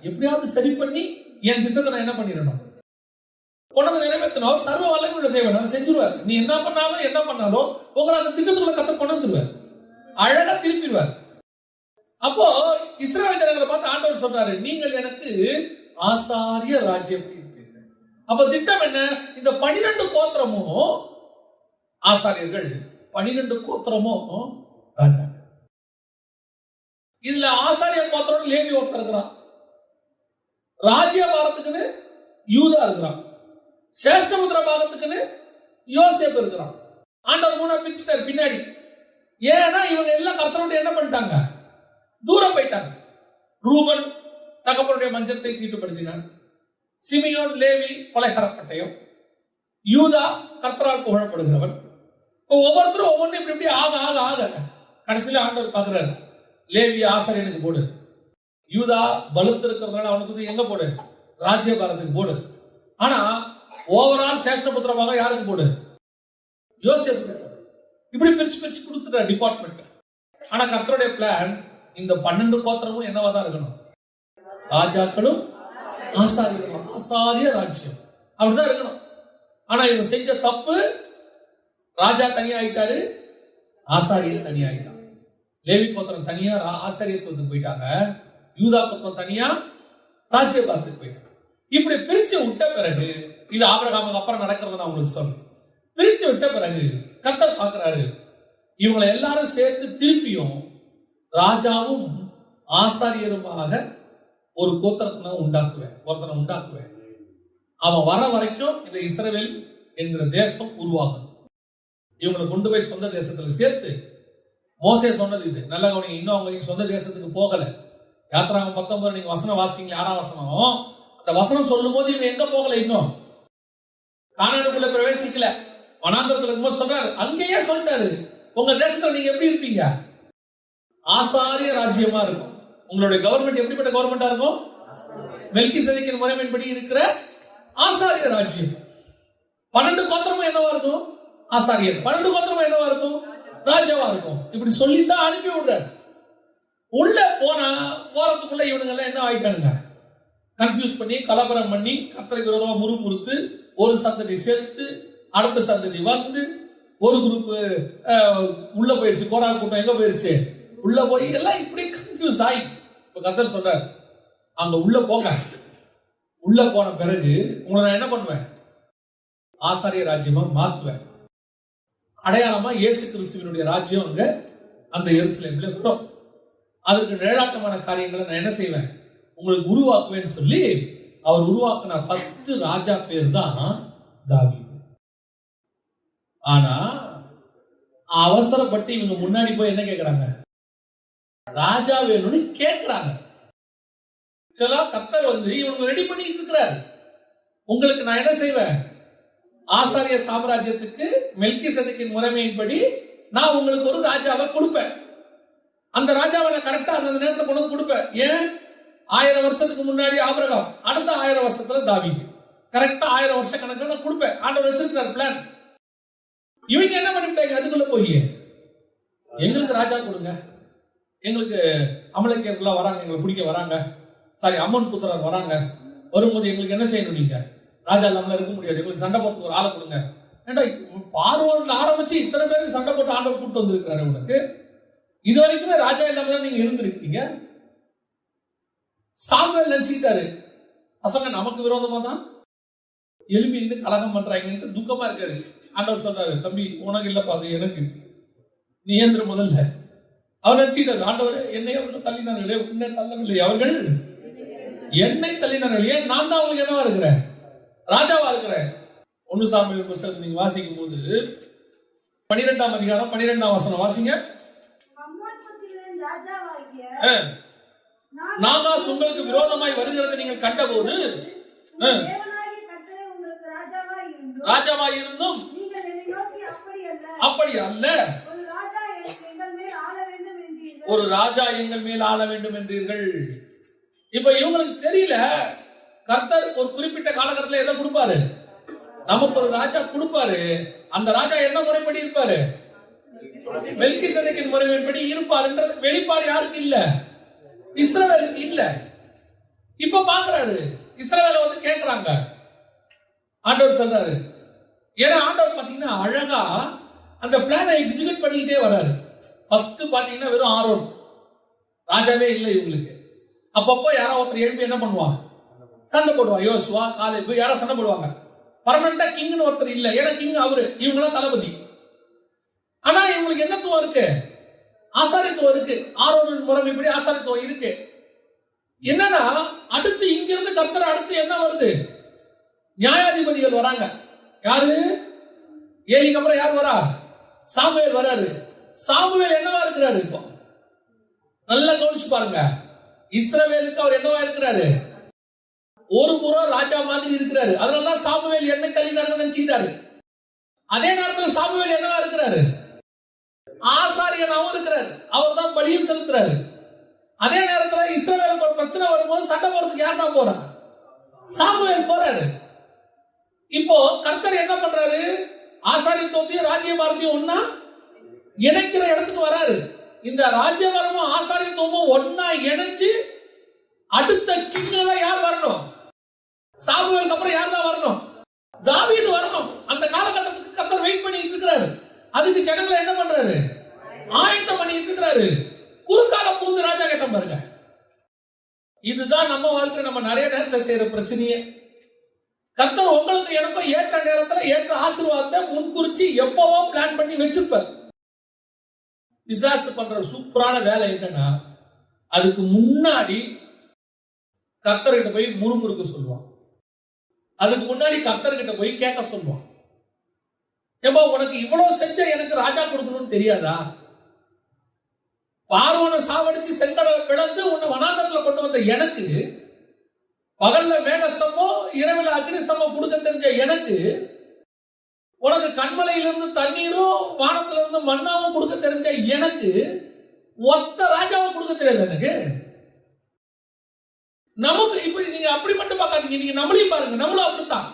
Speaker 1: எப்படியாவது சரி பண்ணி என் திட்டத்தை நான் என்ன பண்ணிடணும், கொண்டு நிறைவேற்றணும். சர்வ வல்லமையுள்ள தேவன் அதை செஞ்சிருவார். நீ என்ன பண்ணாலும் உங்களை அந்த திட்டத்துக்குள்ள கர்த்தர் கொண்டு வந்துருவார், அழகா திருப்பிடுவார். அப்போ இஸ்ரவேல் ஜனங்களை பார்த்து ஆண்டவர் சொல்றாரு, நீங்கள் எனக்கு ஆசாரிய ராஜ்யம் இருப்பீர்கள். அப்ப திட்டம் என்ன? இந்த 12 கோத்திரமும் ஆசாரியர்கள், 12 கோத்திரமும் ராஜா. இதுல ஆசாரிய கோத்திரம் லேவி ஒருத்தர் இருக்கிறான், ராஜ்ய பாரத்துக்குன்னு யூதா இருக்கிறான், சேஷ்டமுத்திர பாகத்துக்குன்னு யோசேப்பு இருக்கிறான். ஆண்டவர் மூணா பிரிச்சிட்டார் பின்னாடி. ஏன்னா இவங்க எல்லாம் கர்த்தரோட என்ன பண்ணிட்டாங்க? தூரம் போயிட்டாங்க. ரூபன் தகப்பனுடைய மஞ்சத்தை தீட்டுப்படுத்தினான், சிமியோன் லேவி கொலைகாரப்பட்டயம், யூதா கர்த்தரால் புகழப்படுகிறவன். ஒவ்வொருத்தரும் ஒவ்வொன்றும் இப்படி இப்படி ஆக ஆக ஆக கடைசியில ஆண்டவர் பார்க்கிறாரு, லேவி ஆசாரியனுக்கு போடு, யூதா பலுத்து இருக்கிறதுனால அவனுக்கு எங்க போடு? ராஜ்யபாரத்துக்கு போடு. ஆனா ஓவரால் சேஷ்டபுத்திரமாக யாருக்கு போடு? யோசேப்புக்கு. இப்படி பிரிச்சு பிரிச்சு கொடுத்துட்ட டிபார்ட்மெண்ட். ஆனா கர்த்தருடைய பிளான் இந்த 12 கோத்திரமும் என்னவா தான் இருக்கணும்? ராஜாக்களும் ஆசாரியர்களும், ஆசாரிய ராஜ்யம் அப்படிதான் இருக்கணும். ஆனா இவங்க செஞ்ச தப்பு, ராஜா தனியாயிட்டாரு, ஆசாரியர் தனியாயிட்டான். லேவி கோத்திரம் தனியா ஆசாரியத்துவத்துக்கு போயிட்டாங்க, யூதா கோத்திரம் தனியா ராஜ்யபாரத்துக்கு போயிட்டாங்க. இப்படி பிரிச்சு விட்ட பிறகு, இது ஆபிரகாமுக்கு அப்புறம் நடக்கிறது நான் உங்களுக்கு சொல்றேன். பிரிச்சு விட்ட பிறகு கர்த்தர் பார்க்கிறாரு, இவங்களை எல்லாரும் சேர்த்து திருப்பியும் ராஜாவும் ஆசாரியருமாக ஒரு கோத்திரத்தை ஒருத்தனை உண்டாக்குவேன். அவன் வர வரைக்கும் இந்த இஸ்ரவேல் என்கிற தேசம் உருவாகும். இவங்களை கொண்டு போய் சொந்த தேசத்துல சேர்த்து, மோசே சொன்னது இது நல்ல கவனிங்க, இன்னும் அவங்க சொந்த தேசத்துக்கு போகல. யாத்திராகமம் 19 நீங்க வசனம் வாசிங்க, 6ஆம் வசனம். அந்த வசனம் சொல்லும் போது இவங்க எங்க போகல, இன்னும் கானானுக்குள்ள பிரவேசிக்கல, வனாந்தரத்துல இருக்கும்போது சொல்றாரு. அங்கேயே சொல்லிட்டாரு, உங்க தேசத்துல நீங்க எப்படி இருப்பீங்க? ஆசாரிய ராஜ்யமா இருக்கும். உங்களுடைய கவர்மெண்ட் எப்படிப்பட்ட கவர்மெண்டா இருக்கும்? மெல்கிசேதேக்கின் முறைமையின்படி இருக்கிற ஆசாரிய ராஜ்யம். 12 கோத்திரமும் என்னவா இருக்கும்? ஆசாரியர். 12 கோத்திரமும் என்னவா இருக்கும்? ராஜாவா இருக்கும். இப்படி சொல்லித்தான் அனுப்பி விடுறாரு. உள்ள போனா போறதுக்குள்ள இவனுங்க எல்லாம் என்ன ஆயிட்டானுங்க, கன்ஃபியூஸ் பண்ணி கலவரம் பண்ணி கர்த்தருக்கு விரோதமா முறுமுறுத்து ஒரு சந்ததி சேர்த்து அடுத்த சந்ததி வந்து ஒரு குரூப் உள்ள போயிருச்சு. கோரால் கூட்டம் எங்க போயிருச்சு, உள்ள போய் எல்லாம் இப்படி கன்ஃபியூஸ் ஆகி இப்ப கர்த்தர் சொல்றாரு, அங்க உள்ள போங்க. உள்ள போன பிறகு உங்களை நான் என்ன பண்ணுவேன், ஆசாரிய ராஜ்யமா மாத்துவேன். அடையாளமா இயேசு கிறிஸ்துவினுடைய ராஜ்யம் அங்க அந்த எருசலேம்ல வரும். அதற்கு நிழலாட்டமான காரியங்களை நான் என்ன செய்வேன், உங்களுக்கு உருவாக்குவேன்னு சொல்லி அவர் உருவாக்குன ஃபர்ஸ்ட் ராஜா பேர் தான் தாவீது. ஆனா அவசரப்பட்டு இவங்க முன்னாடி போய் என்ன கேட்கிறாங்க, ராஜா வேணும்னு கேட்கிறாங்க. கர்த்தர் வந்து இவங்க ரெடி பண்ணிட்டு இருக்கிறாரு. உங்களுக்கு நான் என்ன செய்வேன், ஆசாரிய சாம்ராஜ்யத்துக்கு மெல்கிசேதேக்கின் முறைமையின்படி நான் உங்களுக்கு ஒரு ராஜாவை கொடுப்பேன். அந்த ராஜாவை நான் கரெக்டா அந்த நேரத்தில் கொண்டு வந்து கொடுப்பேன். ஏன், 1000 வருஷத்துக்கு முன்னாடி ஆபிரகாம், அடுத்த 1000 வருஷத்துல தாவீது, கரெக்டா 1000 வருஷ கணக்கு நான் கொடுப்பேன். ஆண்டவர் வச்சிருக்காரு பிளான். இவங்க என்ன பண்ணிட்டாங்க, அதுக்குள்ள போய் எங்களுக்கு ராஜா கொடுங்க, எங்களுக்கு அமலேக்கியர்கள் வராங்க, எங்களை பிடிக்க வராங்க, சாரி அம்மன் புத்திரர் வராங்க, வரும்போது எங்களுக்கு என்ன செய்யணும், நீங்க ராஜா இல்லாம இருக்க முடியாது, எங்களுக்கு சண்டை போட்டு ஒரு ஆளை கொடுங்க. ஏண்டா பார்வோன்ல ஆரம்பிச்சு இத்தனை பேருக்கு சண்டை போட்டு ஆண்டவர் கூட்டு வந்திருக்கிறாரு. உனக்கு இது வரைக்குமே ராஜா இல்லாம தான் நீங்க இருந்திருக்கீங்க. சாமுவேல் நினைச்சுக்கிட்டாரு, பசங்க நமக்கு விரோதமா தான் எழுப்பி நின்று கலகம் பண்றாங்க, துக்கமா இருக்காரு. ஆண்டவர் சொல்றாரு, தம்பி உனக்கு இல்லப்பா, அது எனக்கு, நீ ஏந்திர முதல்ல. அவர் நினைச்சுக்கிட்டாரு, ஆண்டவர் என்னை அவர்கள் தள்ளினார்களே, உன்னை தள்ளவில்லை, அவர்கள் என்னை தள்ளினார்கள், ஏன் நான் தான் அவங்களுக்கு என்னவா இருக்கிறேன், ராஜாவா இருக்கிறேன். 1 சாமுவேல் புத்தகத்தை நீங்க வாசிக்கும் போது 12ஆம் அதிகாரம் 12ஆம் வசனம் வாசிங்க. நாகாஸ் உங்களுக்கு விரோதமாய் வருகிறது நீங்கள் கண்டபோது ராஜாவாய் இருந்தும் அப்படி அல்ல, ஒரு ராஜா எங்கள் மேல் ஆள வேண்டும் என்றீர்கள். இப்ப இவங்களுக்கு தெரியல, கர்த்தர் ஒரு குறிப்பிட்ட காலகட்டத்தில் எதை கொடுப்பாரு, நமக்கு ஒரு ராஜா கொடுப்பாரு. அந்த ராஜா என்ன முறைப்படி இருப்பாரு, மெல்கிசேதேக்கின் முறைப்படி இருப்பாருன்ற வெளிப்பாடு யாருக்கு இல்ல, இஸ்ரவேலுக்கு இல்ல. இப்ப பாக்குறாரு, இஸ்ரவேல வந்து கேட்கிறாங்க. ஆண்டவர் சொல்றாரு, ஏன்னா ஆண்டவர் பாத்தீங்கன்னா அழகா அந்த பிளானை எக்ஸிக்யூட் பண்ணிட்டே வர்றாரு. ஃபர்ஸ்ட் பாத்தீங்கன்னா வெறும் ஆரோன் ராஜாவே இல்லை இவங்களுக்கு. அப்பப்போ யாரோ ஒருத்தர் எழுப்பி என்ன பண்ணுவான், சண்டை போடுவான். யோசுவா, காலேபு, யாரோ சண்டை போடுவாங்க. பர்மனண்டா கிங்னு ஒருத்தர் இல்ல, ஏன்னா கிங் அவரு, இவங்களாம் தளபதி. ஆனா இவங்களுக்கு என்னத்துவம் இருக்கு, ஆசாரியத்துவம் இருக்கு. ஆரோனின் முறை இப்படி ஆசாரியத்துவம் இருக்கு. என்னன்னா அடுத்து இங்கிருந்து கர்த்தர் அடுத்து என்ன வருது, நியாயாதிபதிகள் வராங்க. யாரு, ஏலிக்கு அப்புறம் யார் வரா, சாமுவேல் வராரு. சாமுவேல் என்னவா இருக்கிறாரு, இப்போ நல்லா கவனிச்சு பாருங்க. இஸ்ரவேலுக்கு அவர் என்னவா இருக்கிறாரு, ஒரு புறம் ராஜா மாதிரி இருக்கிறாரு. அதனாலதான் சாமுவேல் எண்ணெய் தள்ளினார்கள் நினைச்சுட்டாரு. அதே நேரத்தில் சாமுவேல் என்னவா இருக்கிறாரு, ஆசாரியனாவும் இருக்கிறாரு. அவர் தான் பலியும் செலுத்துறாரு. அதே நேரத்தில் இஸ்ரவேலுக்கு ஒரு பிரச்சனை வரும்போது சண்டை போறதுக்கு யார் தான் போறா, சாமுவேல் போறாரு. இப்போ கர்த்தர் என்ன பண்றாரு, ஆசாரியத்துவத்தையும் ராஜ்யபாரத்தையும் ஒன்னா இணைக்கிற இடத்துக்கு வராரு. இந்த ராஜ்யபாரமும் ஆசாரியத்துவமும் ஒன்னா இணைச்சு அடுத்த கிங்ல யார் வரணும், சாமுவேலுக்கு அப்புறம் யார் தான் வரணும், தாவீது வரணும். அந்த காலகட்டத்துக்கு கர்த்தர் வெயிட் பண்ணிட்டு இருக்கிறாரு. அதுக்கு ஜனங்களை என்ன பண்றாரு, ஆயத்தம் பண்ணிட்டு இருக்கிறாரு. குறுக்கால பூந்து ராஜா கேட்ட பாருங்க. இதுதான் நம்ம வாழ்க்கை, நம்ம நிறைய நேரத்தில் செய்யற பிரச்சனையே. கர்த்தர் உங்களுக்கு எனக்கும் ஏற்ற நேரத்தில் ஏற்ற ஆசீர்வாதத்தை முன்குறிச்சு எப்பவோ பிளான் பண்ணி வச்சிருப்பார். விசாரிச்சு பண்ற சூப்பரான வேலை என்னன்னா, அதுக்கு முன்னாடி கர்த்தர்கிட்ட போய் முறுமுறுக்க சொல்லுவான். அதுக்கு முன்னாடி கர்த்தர்கிட்ட போய் கேட்க சொல்லுவான். ஏப்பா உனக்கு இவ்வளவு செஞ்ச எனக்கு ராஜா கொடுக்கணும்னு தெரியாதா, பார்வோனை சாவடிச்சு செங்கடலை பிளந்து உன்னை வனாந்தரத்துல கொண்டு வந்த எனக்கு, பகல்ல மேகஸ்தம்பம் இரவில் அக்னிஸ்தம்பம் கொடுக்க தெரிஞ்ச எனக்கு, உனக்கு கண்மலையிலிருந்து தண்ணீரும் வானத்திலிருந்து மண்ணாவும் கொடுக்க தெரிஞ்ச எனக்கு, ஒத்த ராஜாவை கொடுக்க தெரியாது எனக்கு. நமக்கு இப்ப நீங்க அப்படி மட்டும் பார்க்காதீங்க, நீங்க நம்மளையும் பாருங்க, நம்மளும் அப்படித்தான்.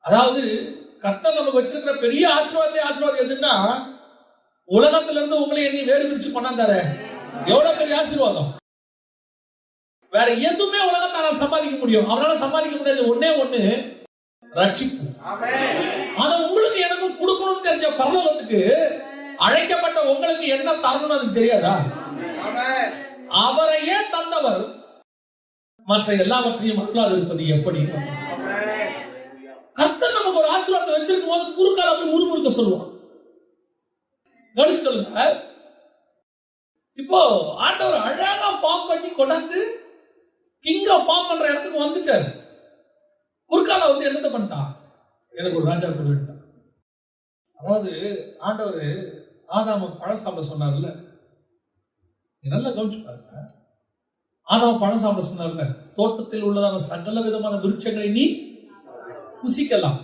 Speaker 1: அதாவது கர்த்தர் நமக்கு வச்சிருக்கிற பெரிய ஆசீர்வாதம் எதுன்னா, உலகத்துல இருந்து உங்களை என்னை வேறு பிரிச்சு கொண்டாந்தாரு. எவ்வளவு பெரிய ஆசீர்வாதம். வேற எதுவுமே உலகத்தால சம்பாதிக்க முடியும், அவரால சம்பாதிக்க முடியாது. ஒன்னே ஒண்ணு, ரட்சிப்பு. அத உங்களுக்கு எனக்கு கொடுக்கணும்னு தெரிஞ்ச பரலோகத்துக்கு அழைக்கப்பட்ட உங்களுக்கு என்ன தரணும் அதுக்கு தெரியாதா? அவரையே தந்தவர் மற்ற எல்லாவற்றையும் அருளாது இருப்பது எப்படி? கர்த்தர் நமக்கு ஒரு ஆசீர்வாதத்தை வச்சிருக்கும் போது குறுக்கால போய் முறுமுறுக்க சொல்லுவான். கவனிச்சுக்கொள்ளுங்க. இப்போ ஆண்டவர் அழகா ஃபார்ம் பண்ணி கொண்டாந்து கிங்க ஃபார்ம் பண்ற இடத்துக்கு வந்துட்டாரு. குறுக்கால வந்து என்னத்தை பண்ணிட்டான்? எனக்கு ஒரு ராஜா கொடுத்தான். அதாவது ஆண்டவர் ஆதாம பழம் சாப்பிட சொன்னார்ல, நல்லா கவனிச்சு பாருங்க. ஆதாம பழம் சாப்பிட சொன்னார்ல, தோட்டத்தில் உள்ளதான சகல விதமான விருட்சங்களை நீ புசிக்கலாம்.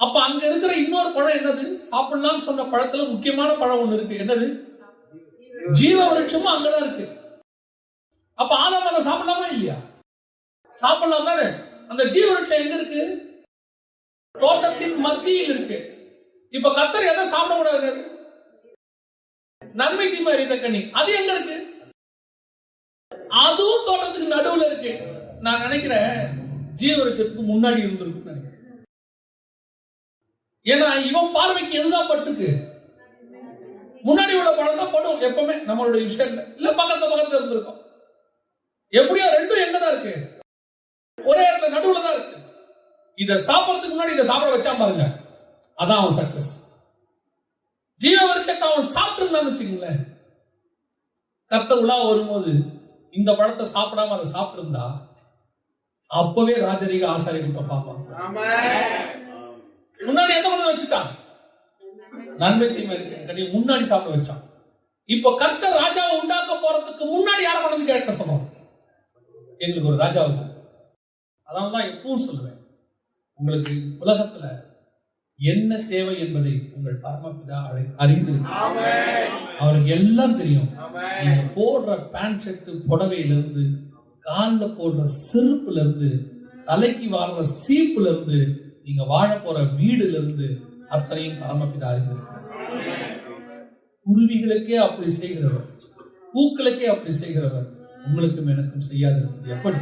Speaker 1: அப்ப அங்க இருக்கிற இன்னொரு பழம் என்னது? சாப்பிடலாம்னு சொன்ன பழத்துல முக்கியமான பழம் ஒண்ணு இருக்கு. என்னது? ஜீவ விருட்சமும் அங்கதான் இருக்கு. அப்ப ஆதாம் அதை சாப்பிடலாமா இல்லையா? சாப்பிடலாம் தானே. அந்த ஜீவ விருட்சம் எங்க இருக்கு? தோட்டத்தின் மத்தியில் இருக்கு. இப்ப கர்த்தர் எதை சாப்பிடக்கூடாது? நன்மை தீமை அறிந்த கனி. அது எங்க இருக்கு? அதுவும் தோட்டத்துக்கு நடுவுல இருக்கு. நான் நினைக்கிறேன் ஜீவ விருட்சத்துக்கு முன்னாடி இருந்திருக்கு நினைக்கிறேன். ஏன்னா இவன் பார்வைக்கு எதுதான் பட்டுருக்கு? முன்னாடி உள்ள பழம் தான் படும் எப்பவுமே நம்மளுடைய விஷயம். இல்ல பக்கத்துல இருந்திருக்கும். எப்படியோ ரெண்டும் எங்கதான் இருக்கு? ஒரே இடத்துல நடுவுல தான் இருக்கு. இத சாப்பிடறதுக்கு முன்னாடி இதை சாப்பிட வச்சா பாருங்க, அதான் அவன் சக்சஸ். ஜீவ விருட்சத்தை அவன் சாப்பிட்டு இருந்தான்னு வச்சுக்கீங்களேன், கர்த்தர் உலா வரும்போது இந்த பழத்தை சாப்பிடாம அதை சாப்பிட்டு இருந்தா அப்பவே ராஜரீக ஆசாரி கூட்டம் பார்ப்பான். முன்னாடி என்ன பண்ண வச்சுட்டான்? நன்மை தீமை கனி முன்னாடி சாப்பிட வச்சான். இப்ப கர்த்தர் ராஜாவை உண்டாக்க போறதுக்கு முன்னாடி யாரை கொண்டு கேட்க சொன்னோம்? எங்களுக்கு ஒரு ராஜாவுக்கு. அதனாலதான் எப்பவும் சொல்லுவேன், உங்களுக்கு உலகத்துல என்ன தேவை என்பதை உங்கள் பரமபிதா அறிந்திருக்கிறார். அவருக்கு எல்லாம் தெரியும். நீங்க போடுற பேண்ட் ஷர்ட் புடவையிலிருந்து, காலில் போடுற செருப்புல இருந்து, தலைக்கு வாடுற சீப்புல இருந்து, நீங்க வாழ போற வீடுல இருந்து அத்தனையும் பரமபிதா அறிந்திருக்கிறார். குருவிகளுக்கே அப்படி செய்கிறவர், பூக்களுக்கே அப்படி செய்கிறவர் உங்களுக்கும் எனக்கும் செய்யாதிருப்பது எப்படி?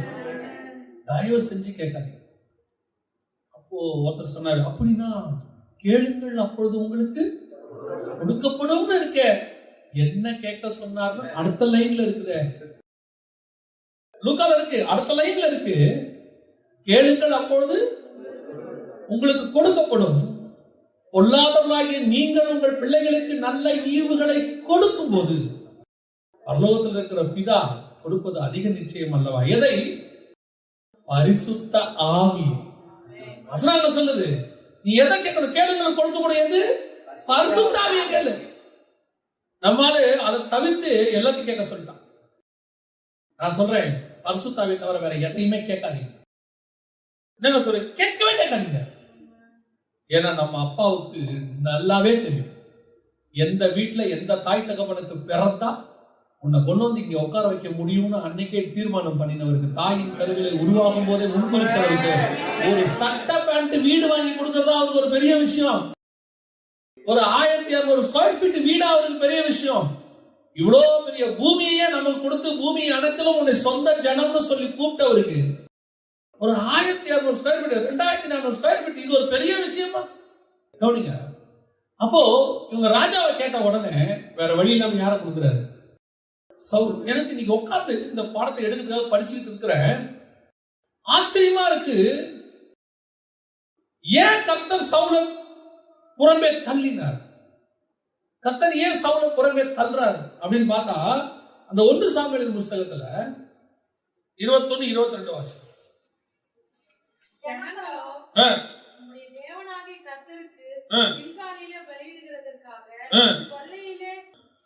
Speaker 1: தயவு செஞ்சு கேட்காதீங்க. அப்போ ஒருத்தர் சொன்னாரு, அப்படின்னா கேளுங்கள் அப்பொழுது உங்களுக்கு கொடுக்கப்படும் இருக்க. என்ன கேட்க சொன்னார்னு அடுத்த லைன்ல இருக்குது. லூக்கால இருக்கு, அடுத்த லைன்ல இருக்கு. கேளுங்கள் அப்பொழுது உங்களுக்கு கொடுக்கப்படும். பொல்லாதவர்களாகிய நீங்கள் உங்கள் பிள்ளைகளுக்கு நல்ல ஈவுகளை கொடுக்கும் போது பரலோகத்தில் இருக்கிற பிதா கொடுப்பது அதிக நிச்சயம் அல்லவா? எதை? பரிசுத்த ஆவி. வசனம் சொல்லுது, நீ எதை கேட்கணும்? கேளுங்கள் கொடுக்க முடியாது. பரிசுத்த ஆவியை கேளு. நம்மால அதை தவிர்த்து எல்லாத்தையும் கேட்க சொல்லிட்டான். நான் சொல்றேன், பரிசுத்த ஆவியை தவிர வேற எதையுமே கேட்காதீங்க. என்ன சொல்றேன்? கேட்கவே கேட்காதீங்க. ஏன்னா நம்ம அப்பாவுக்கு நல்லாவே தெரியும் எந்த வீட்டுல எந்த தாய் தகப்பனுக்கு பிறந்தா உன்னை கொண்டு வந்து இங்க உட்கார வைக்க முடியும்னு அன்னைக்கே தீர்மானம் பண்ணினவருக்கு, தாயின் கருவிலை உருவாகும் போதே முன்குறிச்சவருக்கு ஒரு சட்ட பேண்ட் வீடு வாங்கி கொடுக்கறதா அவருக்கு ஒரு பெரிய விஷயம். ஒரு 1600 ஸ்கொயர் ஃபீட் வீடா அவருக்கு பெரிய விஷயம். இவ்வளவு பெரிய பூமியே நமக்கு கொடுத்து பூமி அனைத்திலும் உன்னை சொந்த ஜனம்னு சொல்லி கூப்பிட்டவருக்கு ஒரு 1600 ஸ்கொயர் ஃபீட், 2400 ஸ்கொயர் ஃபீட், இது ஒரு பெரிய விஷயமா? கவனிங்க. அப்போ இவங்க ராஜாவை கேட்ட உடனே வேற வழி இல்லாம யாரை கொடுக்குறாரு? சவுல். எனக்கு இன்னைக்கு உட்கார்ந்து இந்த பாடத்தை எடுக்கிறதுக்காக படிச்சுட்டு இருக்கிறேன். ஆச்சரியமா இருக்கு. ஏன் கர்த்தர் சவுலை புறம்பே தள்ளினார்? கர்த்தர் ஏன் சவுலை புறம்பே தள்ளுறாரு அப்படின்னு பார்த்தா, அந்த 1 சாமுவேலின் புஸ்தகத்துல 21, 22 வாசி.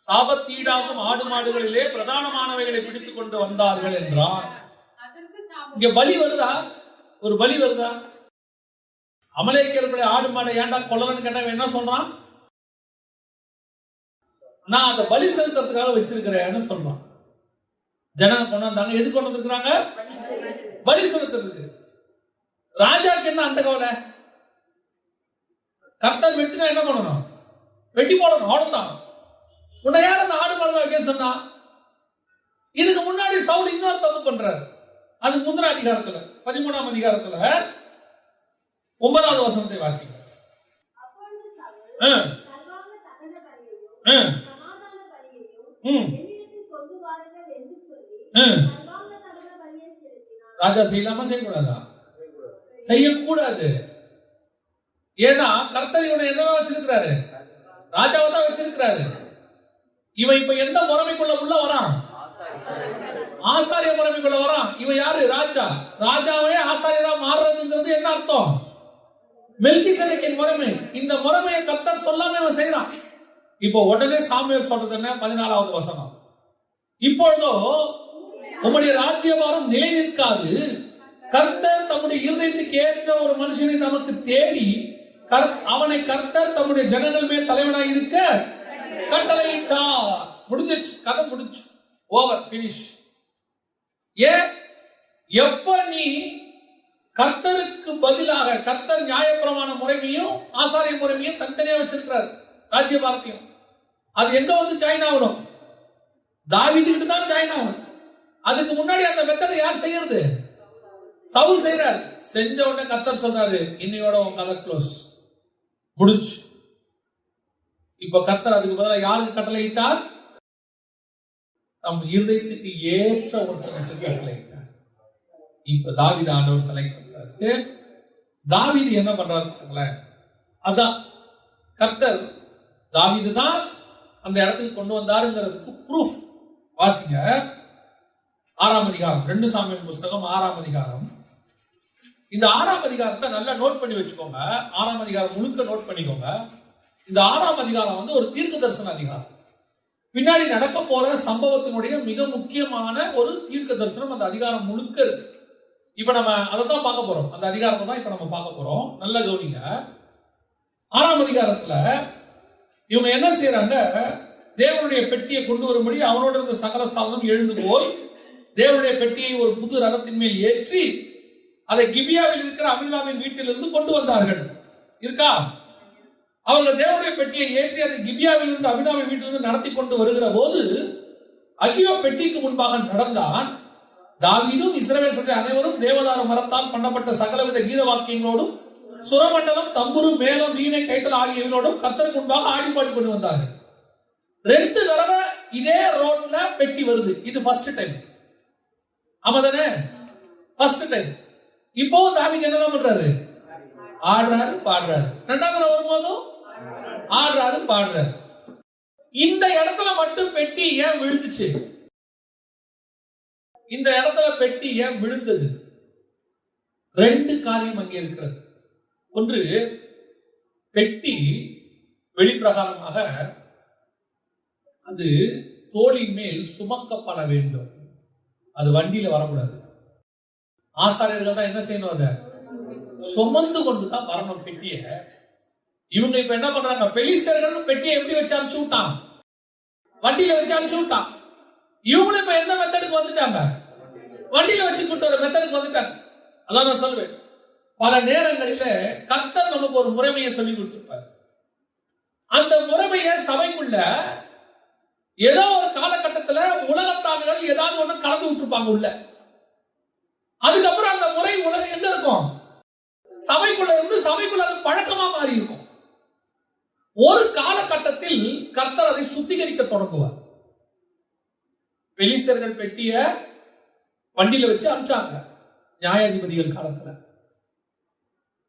Speaker 1: சாபத்தீடாகும் ஆடு மாடுகளிலே பிரதானமானவைகளை பிடித்துக் கொண்டு வந்தார்கள் என்றார். இங்க பலி வருதா? ஒரு பலி வருதா? அமலேக்கியர்களுடைய ஆடு மாடை ஏன்டா கொல்லணும்னு கேட்டா என்ன சொல்றான்? நான் அதை பலி செலுத்துறதுக்காக வச்சிருக்கிறேன்னு சொல்றான். ஜனங்க கொண்டு வந்தாங்க. எது கொண்டு வந்திருக்கிறாங்க? பலி செலுத்துறதுக்கு. ராஜாக்கு என்ன அந்த கவலை? கர்த்தர் வெட்டினா என்ன பண்ணணும்? வெட்டி போடணும், அவ்வளவுதான். உன்னை யார் அந்த ஆடு மாடு வைக்க சொன்னா? இதுக்கு முன்னாடி சவுல் இன்னொரு தப்பு பண்றாரு. அதுக்கு முந்தின அதிகாரத்துல 13ஆம் அதிகாரத்துல 9வது வசனத்தை வாசிங்க. ராஜா செய்யலாமா செய்யக்கூடாதா? செய்யக்கூடாது. ஏன்னா கர்த்தர் இவனை என்னவா வச்சிருக்கிறாரு? ராஜாவை தான் வச்சிருக்கிறாரு. இவன் இப்ப எந்த முறைமைக்குள்ள உள்ள வரான்? ஆசாரிய முறைமைக்குள்ள வரான். இவன் யாரு? ராஜா. ராஜாவே ஆசாரியரா மாறுறதுங்கிறது என்ன அர்த்தம்? மெல்கிசேதேக்கின் முறைமை. இந்த முறைமையை கர்த்தர் சொல்லாம இவன் செய்யறான். இப்போ உடனே சாமுவேல் சொல்றது என்ன? 14வது வசனம். இப்பொழுதோ உம்முடைய ராஜ்யபாரம் நிலை நிற்காது. கர்த்தர் தம்முடைய இருதயத்துக்கு ஏற்ற ஒரு மனுஷனை நமக்கு தேடி அவனை கர்த்தர் தம்முடைய ஜனங்கள் மேல் தலைவனாய் இருக்க கட்டளையிட்டார். முடிஞ்சிச்சு, கதை முடிச்சு, ஓவர், பினிஷ். எப்ப நீ கர்த்தருக்கு பதிலாக கர்த்தர் நியாயப்பிரமாண முறைமையும் ஆசாரிய முறைமையும் தனித்தனியா வச்சிருக்கிறார், ராஜ்யபாரத்தையும். அது எங்க வந்து ஜாயின் ஆகணும்? தாவீதுகிட்ட தான் ஜாயின் ஆகணும். அதுக்கு முன்னாடி அந்த மெத்தடை யார் செய்யறது? சவுல் செய்யறாரு. செஞ்ச உடனே கர்த்தர் சொல்றாரு, இன்னையோட உன் கதை க்ளோஸ், முடிச்சு. இப்ப கர்த்தர் அதுக்கு பதிலாக யாருக்கு கட்டளையிட்டார்? நம் இருதயத்துக்கு ஏற்ற ஒருத்தனுக்கு கட்டளையிட்டார். இப்ப தாவீது ஆண்டவர் செலக்ட் பண்றாரு. தாவீது என்ன பண்றாரு? அதான் கர்த்தர் தாவீது தான் அந்த இடத்துக்கு கொண்டு வந்தாருங்கிறதுக்கு ப்ரூஃப். வாசிங்க 6ஆம் அதிகாரம், 2 சாமுவேல் புஸ்தகம் 6ஆம் அதிகாரம். இந்த 6ஆம் அதிகாரத்தை நல்லா நோட் பண்ணி வச்சுக்கோங்க. 6ஆம் அதிகாரம் முழுக்க நோட் பண்ணிக்கோங்க. இந்த 6ஆம் அதிகாரம் வந்து ஒரு தீர்க்க தரிசன அதிகாரம். பின்னாடி நடக்க போற சம்பவத்தினுடைய மிக முக்கியமான ஒரு தீர்க்க தரிசனம் அந்த அதிகாரம் முழுக்க இருக்கு. இப்ப நம்ம அதை தான் பார்க்க போறோம். அந்த அதிகாரத்தை தான் இப்ப நம்ம பார்க்க போறோம். நல்லா கவனிங்க. 6ஆம் அதிகாரத்துல இவங்க என்ன செய்யறாங்க? தேவனுடைய பெட்டியை கொண்டு வரும்படி அவனோட இருந்த சகல ஸ்தானம் எழுந்து போய் தேவனுடைய பெட்டியை ஒரு புது ரதத்தின் மேல் ஏற்றி அதை கிபியாவில் இருக்கிற அபினதாபின் வீட்டிலிருந்து கொண்டு வந்தார்கள். இருக்கா? அவர்கள் தேவனுடைய பெட்டியை ஏற்றி அதை கிபியாவில் இருந்து அபினதாபின் வீட்டிலிருந்து நடத்தி கொண்டு வருகிற போது அகியோ பெட்டிக்கு முன்பாக நடந்தான். தாவீதும் இஸ்ரவேல் சபை அனைவரும் தேவதார மரத்தால் பண்ணப்பட்ட சகலவித கீத வாக்கியங்களோடும் சுரமண்டலம், தம்புரு, மேலம், வீணை, கைத்தல் ஆகியவர்களோடும் கர்த்தருக்கு முன்பாக ஆடி பாடி கொண்டு வந்தார்கள். 2 தடவை இதே ரோட்ல பெட்டி வருது. இது ஃபர்ஸ்ட் டைம். ஆமாதானே? First time. இப்போ தாவீது என்னதான் பண்றாரு? ஆடுறாரு, பாடுறாரு. 2வது தடவை வரும்போதும் ஆடுறாரு, பாடுறாரு. இந்த இடத்துல மட்டும் பெட்டி ஏன் விழுந்துச்சு? இந்த இடத்துல பெட்டி ஏன் விழுந்தது? 2 காரியம் அங்கே இருக்கிறது. ஒன்று, பெட்டி வெளிப்பிரகாரமாக அது தோளின் மேல் சுமக்கப்பட வேண்டும். அது வண்டியில வரக்கூடாது. ஆசாரியர்கள் தான் என்ன செய்யணும்? அதை சுமந்து கொண்டுதான் வரணும் பெட்டிய. இவங்க இப்ப என்ன பண்றாங்க? பெலிஸ்தர்கள் பெட்டியை எப்படி வச்சு அனுப்பிச்சு விட்டான்? வண்டியில வச்சு அனுப்பிச்சு விட்டான். இவங்களும் இப்ப எந்த மெத்தடுக்கு வந்துட்டாங்க? வண்டியில வச்சு கூட்டு வர மெத்தடுக்கு வந்துட்டாங்க. அதான் நான் சொல்வேன், பல நேரங்களில கர்த்தர் நமக்கு ஒரு முறைமையை சொல்லி கொடுத்திருப்பார். அந்த முறைமையை சபைக்குள்ள ஏதோ ஒரு காலகட்டத்தில் உலகத்தார்கள் ஏதாவது ஒண்ணு கலந்து விட்டுருப்பாங்க உள்ள. அதுக்கப்புறம் அந்த முறை எங்க இருக்கும்? சபைக்குள்ள இருந்து சபைக்குள்ள அது பழக்கமா மாறி இருக்கும். ஒரு காலகட்டத்தில் கர்த்தர் அதை சுத்திகரிக்க தொடங்குவார். பெலிஸ்தர்கள் பெட்டிய வண்டியில வச்சு அனுப்பிச்சாங்க நியாயாதிபதிகள் காலத்துல.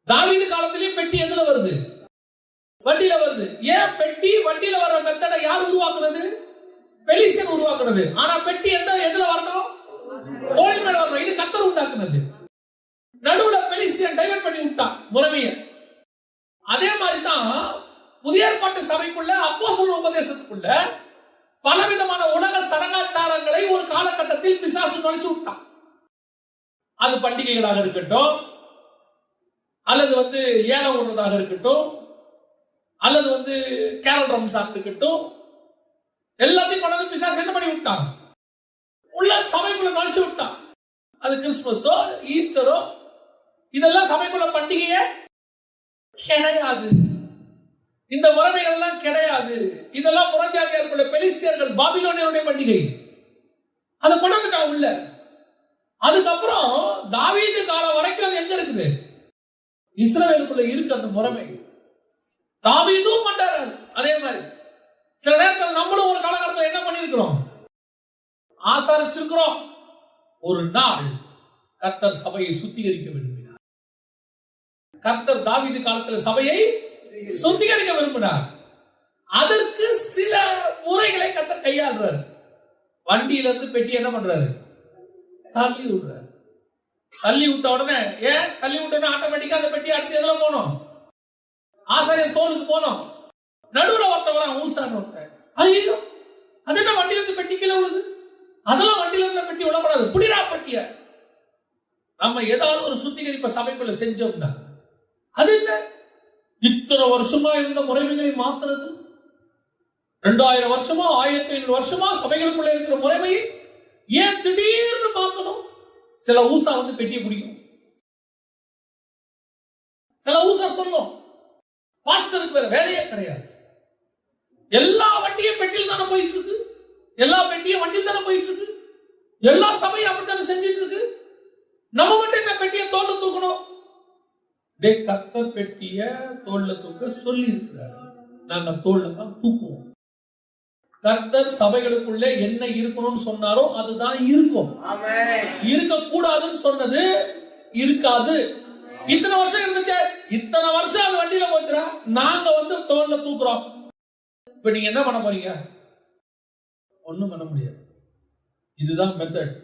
Speaker 1: தாவீது காலத்திலேயே பெட்டி எதுல வருது? வண்டியில வருது. ஏன் பெட்டி வண்டியில வர்ற மெத்தடை யார் உருவாக்குனது? பெலிஸ்தர் உருவாக்குனது. ஆனா பெட்டி எதுல வரணும்? தோளின் மேல வரணும். இது கர்த்தர் உண்டாக்குனது. நடுவுல பெலிஸ்தர் டைவர்ட் பண்ணி விட்டான் முறைமைய. அதே மாதிரிதான் புதிய ஏற்பாட்டு சபைக்குள்ள அப்போஸ்தலர் உபதேசத்துக்குள்ள பலவிதமான உலக சடங்காச்சாரங்களை ஒரு காலகட்டத்தில் பிசாசு நுழைச்சு விட்டான். அது பண்டிகைகளாக இருக்கட்டும், அல்லது ஏலம் விடுறதாக இருக்கட்டும், அல்லது கேரல் ரம்ஸா இருக்கட்டும், எல்லாத்தையும் கொண்டாந்து பிசாசு என்ன பண்ணி விட்டான்? உள்ள சபைக்குள்ள நுழைச்சு விட்டான். அது கிறிஸ்துமஸோ ஈஸ்டரோ இதெல்லாம் சபைக்குள்ள பண்டிகையே கிடையாது. இந்த முறைமைகள் எல்லாம் கிடையாது. இதெல்லாம் புறஜாதியாருக்குள்ள பெலிஸ்தியர்கள் பாபிலோனியருடைய பண்டிகை. அதை கொண்டு வந்துட்டாங்க உள்ள. அதுக்கப்புறம் தாவீது காலம் வரைக்கும் அது எங்க இருக்குது? இஸ்ரவேலுக்குள்ள இருக்கு அந்த முறைமை. தாவீதும் பண்றாரு அதே மாதிரி. சில நேரத்தில் நம்மளும் ஒரு காலகட்டத்தில் என்ன பண்ணிருக்கிறோம்? ஆசாரிச்சிருக்கிறோம். ஒரு நாள் கர்த்தர் சபையை சுத்திகரிக்க விரும்பினார். கர்த்தர் தாவீது காலத்தில் சபையை சுத்திகரிக்க விரும்பினார். அதற்கு சில முறைகளை கர்த்தர் கையாளுறாரு. வண்டியில இருந்து பெட்டி என்ன பண்றாரு? தள்ளி விடுறாரு. தள்ளி விட்ட உடனே, ஏன் தள்ளி விட்டோன்னா ஆட்டோமேட்டிக்கா அந்த பெட்டி அடுத்து எதுல போனோம்? ஆசாரியர் தோலுக்கு போனோம். நடுவுல ஒருத்தவரான் ஊசான்னு ஒருத்தன், ஐயோ அது என்ன வண்டியில இருந்து பெட்டி கீழே விழுது? அதெல்லாம் வண்டியில இருந்த பெட்டி விடக்கூடாது, புடிரா பெட்டிய. நம்ம ஏதாவது ஒரு சுத்திகரிப்ப சபைக்குள்ள செஞ்சோம்னா அது என்ன? இத்தனை வருஷமா இருந்த முறைமைகளை மாத்துறது, 2000 வருஷமா 1500 வருஷமா சபைகளுக்குள்ள இருக்கிற முறைமையை ஏன் திடீர்னு மாத்தணும்? சில ஊசா வந்து பெட்டியை பிடிக்கும். சில ஊசா சொல்லும், பாஸ்டருக்கு வேற வேலையே கிடையாது, எல்லா வண்டியும் பெட்டியில் தானே போயிட்டு இருக்கு, எல்லா பெட்டியும் வண்டியில் தானே போயிட்டு இருக்கு, எல்லா சபையும் அப்படித்தானே செஞ்சிட்டு இருக்கு, நம்ம மட்டும் என்ன பெட்டியை தோல்ல தூக்கணும்? கர்த்தர் பெட்டிய தோல்ல தூக்க சொல்லி இருக்கிறார். நாங்க தோல்ல தான் தூக்குவோம். கர்த்தர் சபைகளுக்குள்ள என்ன இருக்கணும்னு சொன்னாரோ அதுதான் இருக்கும். இருக்க கூடாதுன்னு சொன்னது இருக்காது. இத்தனை வருஷம் இருந்துச்சு, இத்தனை வருஷம் அது வண்டியில போச்சுரா, நாங்க வந்து தோல்ல தூக்குறோம். இப்ப நீங்க என்ன பண்ண போறீங்க? ஒண்ணும் பண்ண முடியாது. இதுதான் மெத்தட்.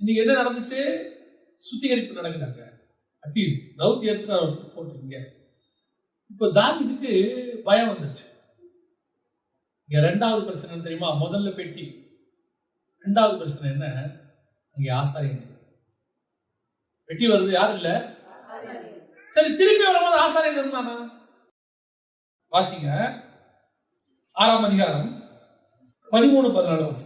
Speaker 1: இன்னைக்கு என்ன நடந்துச்சு? சுத்திகரிப்பு நடக்குதாங்க. அப்பீல் ரவுத்தி எடுத்து போட்டுருங்க. இப்ப தாவீதுக்கு பயம் வந்துருச்சு. இங்க ரெண்டாவது பிரச்சனை தெரியுமா? முதல்ல பெட்டி, ரெண்டாவது பிரச்சனை என்ன? அங்க ஆசாரியன். பெட்டி வருது, யாரு இல்ல, சரி திருப்பி வரும்போது ஆசாரியன் இருந்தானா? வாசிங்க 6ஆம் அதிகாரம் 13-14 வாசி.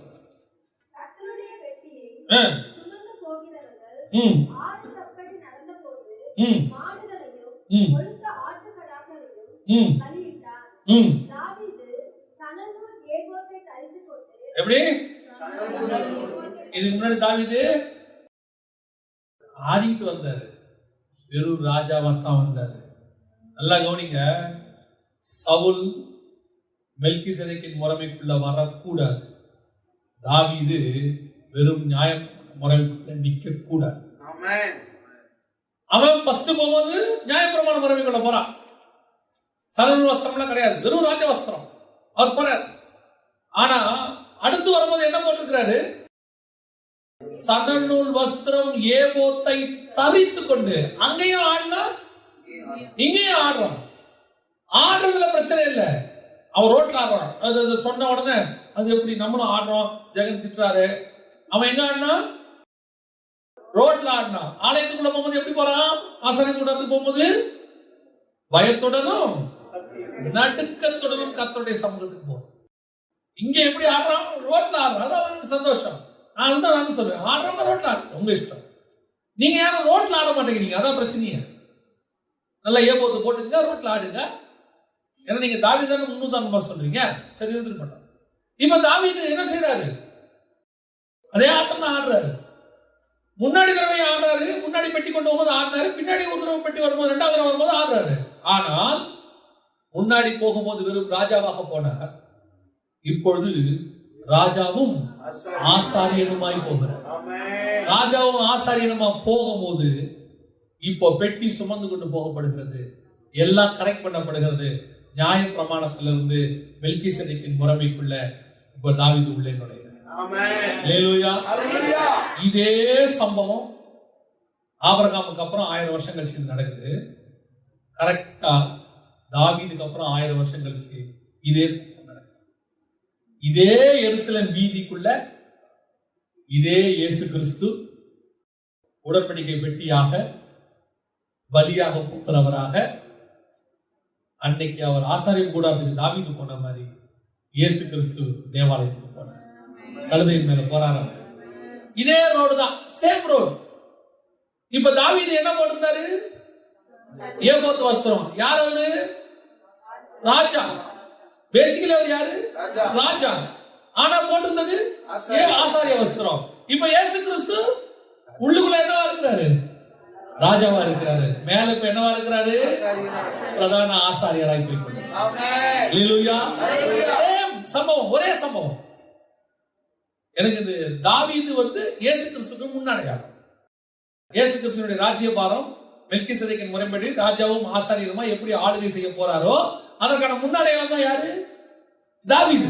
Speaker 1: எப்படி இதுக்கு முன்னாடி தாவீது ஆடிட்டு வந்தாரு, வெறும் ராஜாவாத்தான் வந்தாரு. நல்லா கவனிங்க, சவுல் மெல்கிசேதேக்கின் முறைமைக்குள்ள வரக்கூடாது. தாவீது வெறும் நியாய முறைமைக்குள்ள நிக்க கூடாது. அவன் ஃபர்ஸ்ட் போகும்போது நியாயப்பிரமாண முறைமைக்குள்ள போறான். சலனூல் வஸ்திரம்லாம் கிடையாது, வெறும் ராஜ வஸ்திரம் அவர் போறார். ஆனா அடுத்து வரும்போது என்ன போட்டிருக்கிறாரு? சணநூல் வஸ்திரம் ஏபோத்தை தரித்து கொண்டு. அங்கேயும் ஆடினா இங்கேயும் ஆடுறான். ஆடுறதுல பிரச்சனை இல்லை, அவன் ரோட்ல ஆடுறான். அது சொன்ன உடனே அது எப்படி நம்மளும் ஆடுறோம், ஜெகன் திட்டுறாரு. அவன் எங்க ஆடினா? ரோட்ல ஆடினா. ஆலயத்துக்குள்ள போகும்போது எப்படி போறான்? ஆசாரியன் கூட போகும்போது பயத்துடனும் நடுக்கத்துடனும் கர்த்தருடைய சமூகத்துக்கு போறான். இங்க எப்படி ஆடுறான்? ரோட்ல ஆடுறான், அது அவனுக்கு சந்தோஷம். நான் தான் நான் சொல்லுவேன், ஆடுறவங்க ரோட்ல ஆடுங்க, உங்க இஷ்டம். நீங்க யாரும் ரோட்ல ஆட மாட்டேங்கிறீங்க, அதான் பிரச்சனையே. நல்லா ஏபோத்து போட்டுங்க, ரோட்ல ஆடுங்க. ஏன்னா நீங்க தாவீதான முன்னுதாரணமா சொல்றீங்க, சரி இருந்துட்டு மாட்டோம். இப்ப தாவீது என்ன செய்யறாரு? அதே ஆட்டம் தான் ஆடுறாரு. முன்னாடி தடவை ஆடுறாரு, முன்னாடி பெட்டி கொண்டு போகும்போது ஆடுறாரு, பின்னாடி ஒரு தடவை பெட்டி வரும்போது, ரெண்டாவது தடவை வரும்போது ஆடுறாரு. ஆனால் முன்னாடி போகும்போது வெறும் ராஜாவாக போனார், இப்பொழுது ராஜாவும் ஆசாரியனுமாய் போகிறார். ராஜாவும் ஆசாரியனுமா போகும்போது இப்போ பெட்டி சுமந்து கொண்டு போகப்படுகிறது, எல்லாம் கரெக்ட் பண்ணப்படுகிறது. நியாய பிரமாணத்திலிருந்து மெல்கிசேதேக்கின் முறைமைக்குள்ள இப்ப தாவீது உள்ளே நுழைகிறார். இதே சம்பவம் ஆபிரகாமுக்கு அப்புறம் 1000 வருஷம் கழிச்சு நடக்குது. கரெக்டா தாவீதுக்கு அப்புறம் 1000 வருஷம் கழிச்சு இதே சம்பவம் நடக்குது. இதே எருசலேம் வீதிக்குள்ள இதே இயேசு கிறிஸ்து உடன்படிக்கை பெட்டியாக பலியாக போகிறவராக, அன்னைக்கு அவர் ஆசாரியம் கூடாரத்துக்கு தாவீது போன மாதிரி இயேசு கிறிஸ்து தேவாலயத்துக்கு போனார். கழுதையின் மேல போறாராம். இதே ரோடு தான், சேம் ரோடு. இப்ப தாவீது என்ன போட்டிருந்தாரு? ஏபோத்து வஸ்திரம். யார் அவரு? ராஜா. பேசிக்கலி அவர் யாரு? ராஜா. ஆனா போட்டிருந்தது ஆசாரிய வஸ்திரம். இப்ப இயேசு கிறிஸ்து உள்ளுக்குள்ள என்னவா இருக்கிறாரு? ராஜாவா இருக்கிறாரு. மேல இப்ப என்னவா இருக்கிறாரு? பிரதான ஆசாரியராய் போய் சேம் சம்பவம், ஒரே சம்பவம். எனக்கு இது தாவீது இயேசு கிறிஸ்துக்கு முன்னடையாளம். இயேசு கிறிஸ்துவனுடைய ராஜ்யபாரம் மெல்கிசேதேக்கின் முறைப்படி ராஜாவும் ஆசாரியருமா எப்படி ஆளுகை செய்ய போறாரோ அதற்கான முன்னடையாளம் தான் யாரு? தாவீது.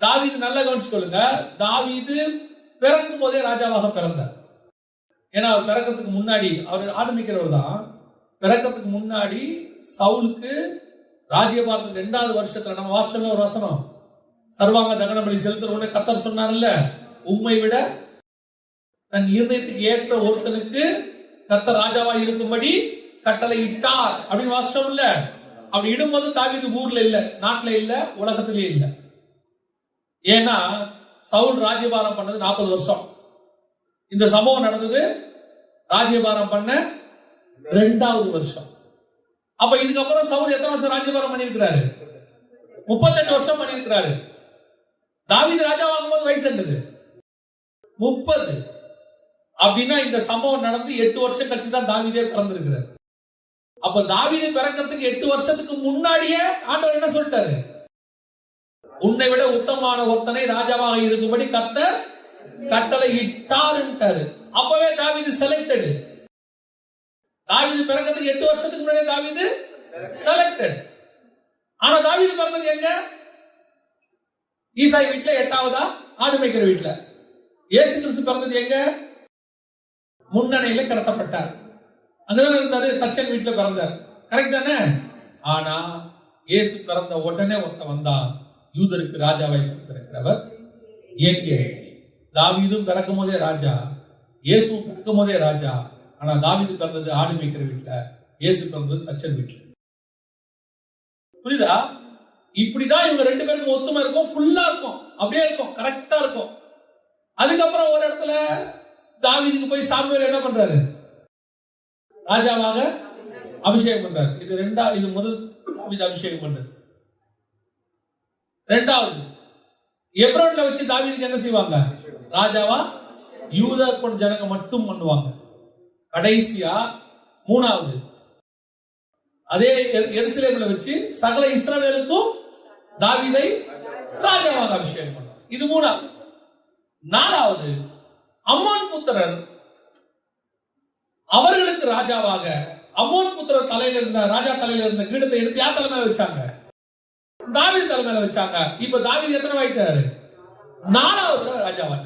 Speaker 1: தாவீது நல்லா கவனிச்சுக்கொள்ளுங்க. தாவீது பிறக்கும் போதே ராஜாவாக பிறந்தார். ஏன்னா அவர் பிறக்கிறதுக்கு முன்னாடி, அவர் ஆரம்பிக்கிறவர் தான். பிறக்கிறதுக்கு முன்னாடி சவுலுக்கு ராஜ்யபாரத்துக்கு 2வது வருஷத்துல நம்ம வாசல்ல ஒரு வசனம், சர்வாங்க தகன பலி செலுத்துற கர்த்தர் சொன்னார்ல, உம்மை விட தன் இருதயத்துக்கு ஏற்ற ஒருத்தனுக்கு கர்த்தர் ராஜாவா இருக்கும்படி கட்டளை இட்டார் அப்படின்னு வாசம் இல்ல. அப்படி இடும்போது தாவீது ஊர்ல இல்ல, நாட்டுல இல்ல, உலகத்திலே இல்ல. ஏன்னா சவுல் ராஜ்யபாரம் பண்ணது 40 வருஷம். இந்த சம்பவம் நடந்தது ராஜ்யபாரம் பண்ண 2வது வருஷம். அப்ப இதுக்கப்புறம் சவுல் எத்தனை வருஷம் ராஜ்யபாரம் பண்ணிருக்கிறாரு? 38 வருஷம் பண்ணிருக்கிறாரு. தாவீது ராஜாவாகும் போது வயசு என்னது? 30. அப்படின்னா இந்த சம்பவம் நடந்து 8 வருஷம் கழிச்சு தான் தாவீதே பிறந்திருக்கிறார். அப்ப தாவீது பிறக்கிறதுக்கு 8 வருஷத்துக்கு முன்னாடியே ஆண்டவர் என்ன சொல்லிட்டாரு? உன்னை விட உத்தமமான ஒருத்தனை ராஜாவாக இருக்கும்படி கர்த்தர் கட்டளை இட்டாரு. அப்பவே தாவீது செலக்டட். தாவீது பிறக்கிறதுக்கு 8 வருஷத்துக்கு முன்னாடியே தாவீது செலக்டட். ஆனா தாவீது பிறந்தது எங்க? ஈசாய் வீட்டுல 8வதா, ஆடு மேய்க்கிற வீட்டுல. இயேசு கிறிஸ்து பிறந்தது எங்க? முன்னணையில கடத்தப்பட்டார். அங்கதான் இருந்தாரு, தச்சன் வீட்டுல பிறந்தார். கரெக்ட் தானே? ஆனா இயேசு பிறந்த உடனே ஒருத்தன் வந்தான், யூதருக்கு ராஜாவை பிறக்கிறவர். எங்கே? தாவீதும் பிறக்கும் போதே ராஜா, இயேசுவும் பிறக்கும் போதே ராஜா. ஆனா தாவீது பிறந்தது ஆடு மேய்க்கிற வீட்டுல, இயேசு பிறந்தது தச்சன் வீட்டுல. புரியுதா? இப்படிதான் இவங்க 2 பேருக்கும் ஒத்துமை இருக்கும், ஃபுல்லா இருக்கும், அப்படியே இருக்கும், கரெக்டா இருக்கும். அதுக்கப்புறம் ஒரு இடத்துல தாவீதுக்கு போய் சாமுவேல் என்ன பண்றாரு? ராஜாவாக அபிஷேகம் பண்றாரு. இது முதல் தாவீது அபிஷேகம் பண்றது. 2வது எப்ரோன்ல வச்சு தாவீதுக்கு என்ன செய்வாங்க? ராஜாவா யூதா ஜனங்க மட்டும் பண்ணுவாங்க. கடைசியா 3வது அதே எருசலேம்ல வச்சு சகல இஸ்ரவேலுக்கும் தாவீதை ராஜாவாக அபிஷேகம் பண்ணார். இது 3வது. 4வது அம்மோன் புத்திரர் அவர்களுக்கு ராஜாவாக, அம்மோன் புத்திரர் தலையில இருந்த ராஜா தலையில இருந்த கிரீடத்தை எடுத்து யார் தலைமையில வச்சாங்க? தாவீது தலைமையில வச்சாங்க. இப்ப தாவீது எத்தனை ஆயிட்டாரு? 4வது தடவை ராஜாவான.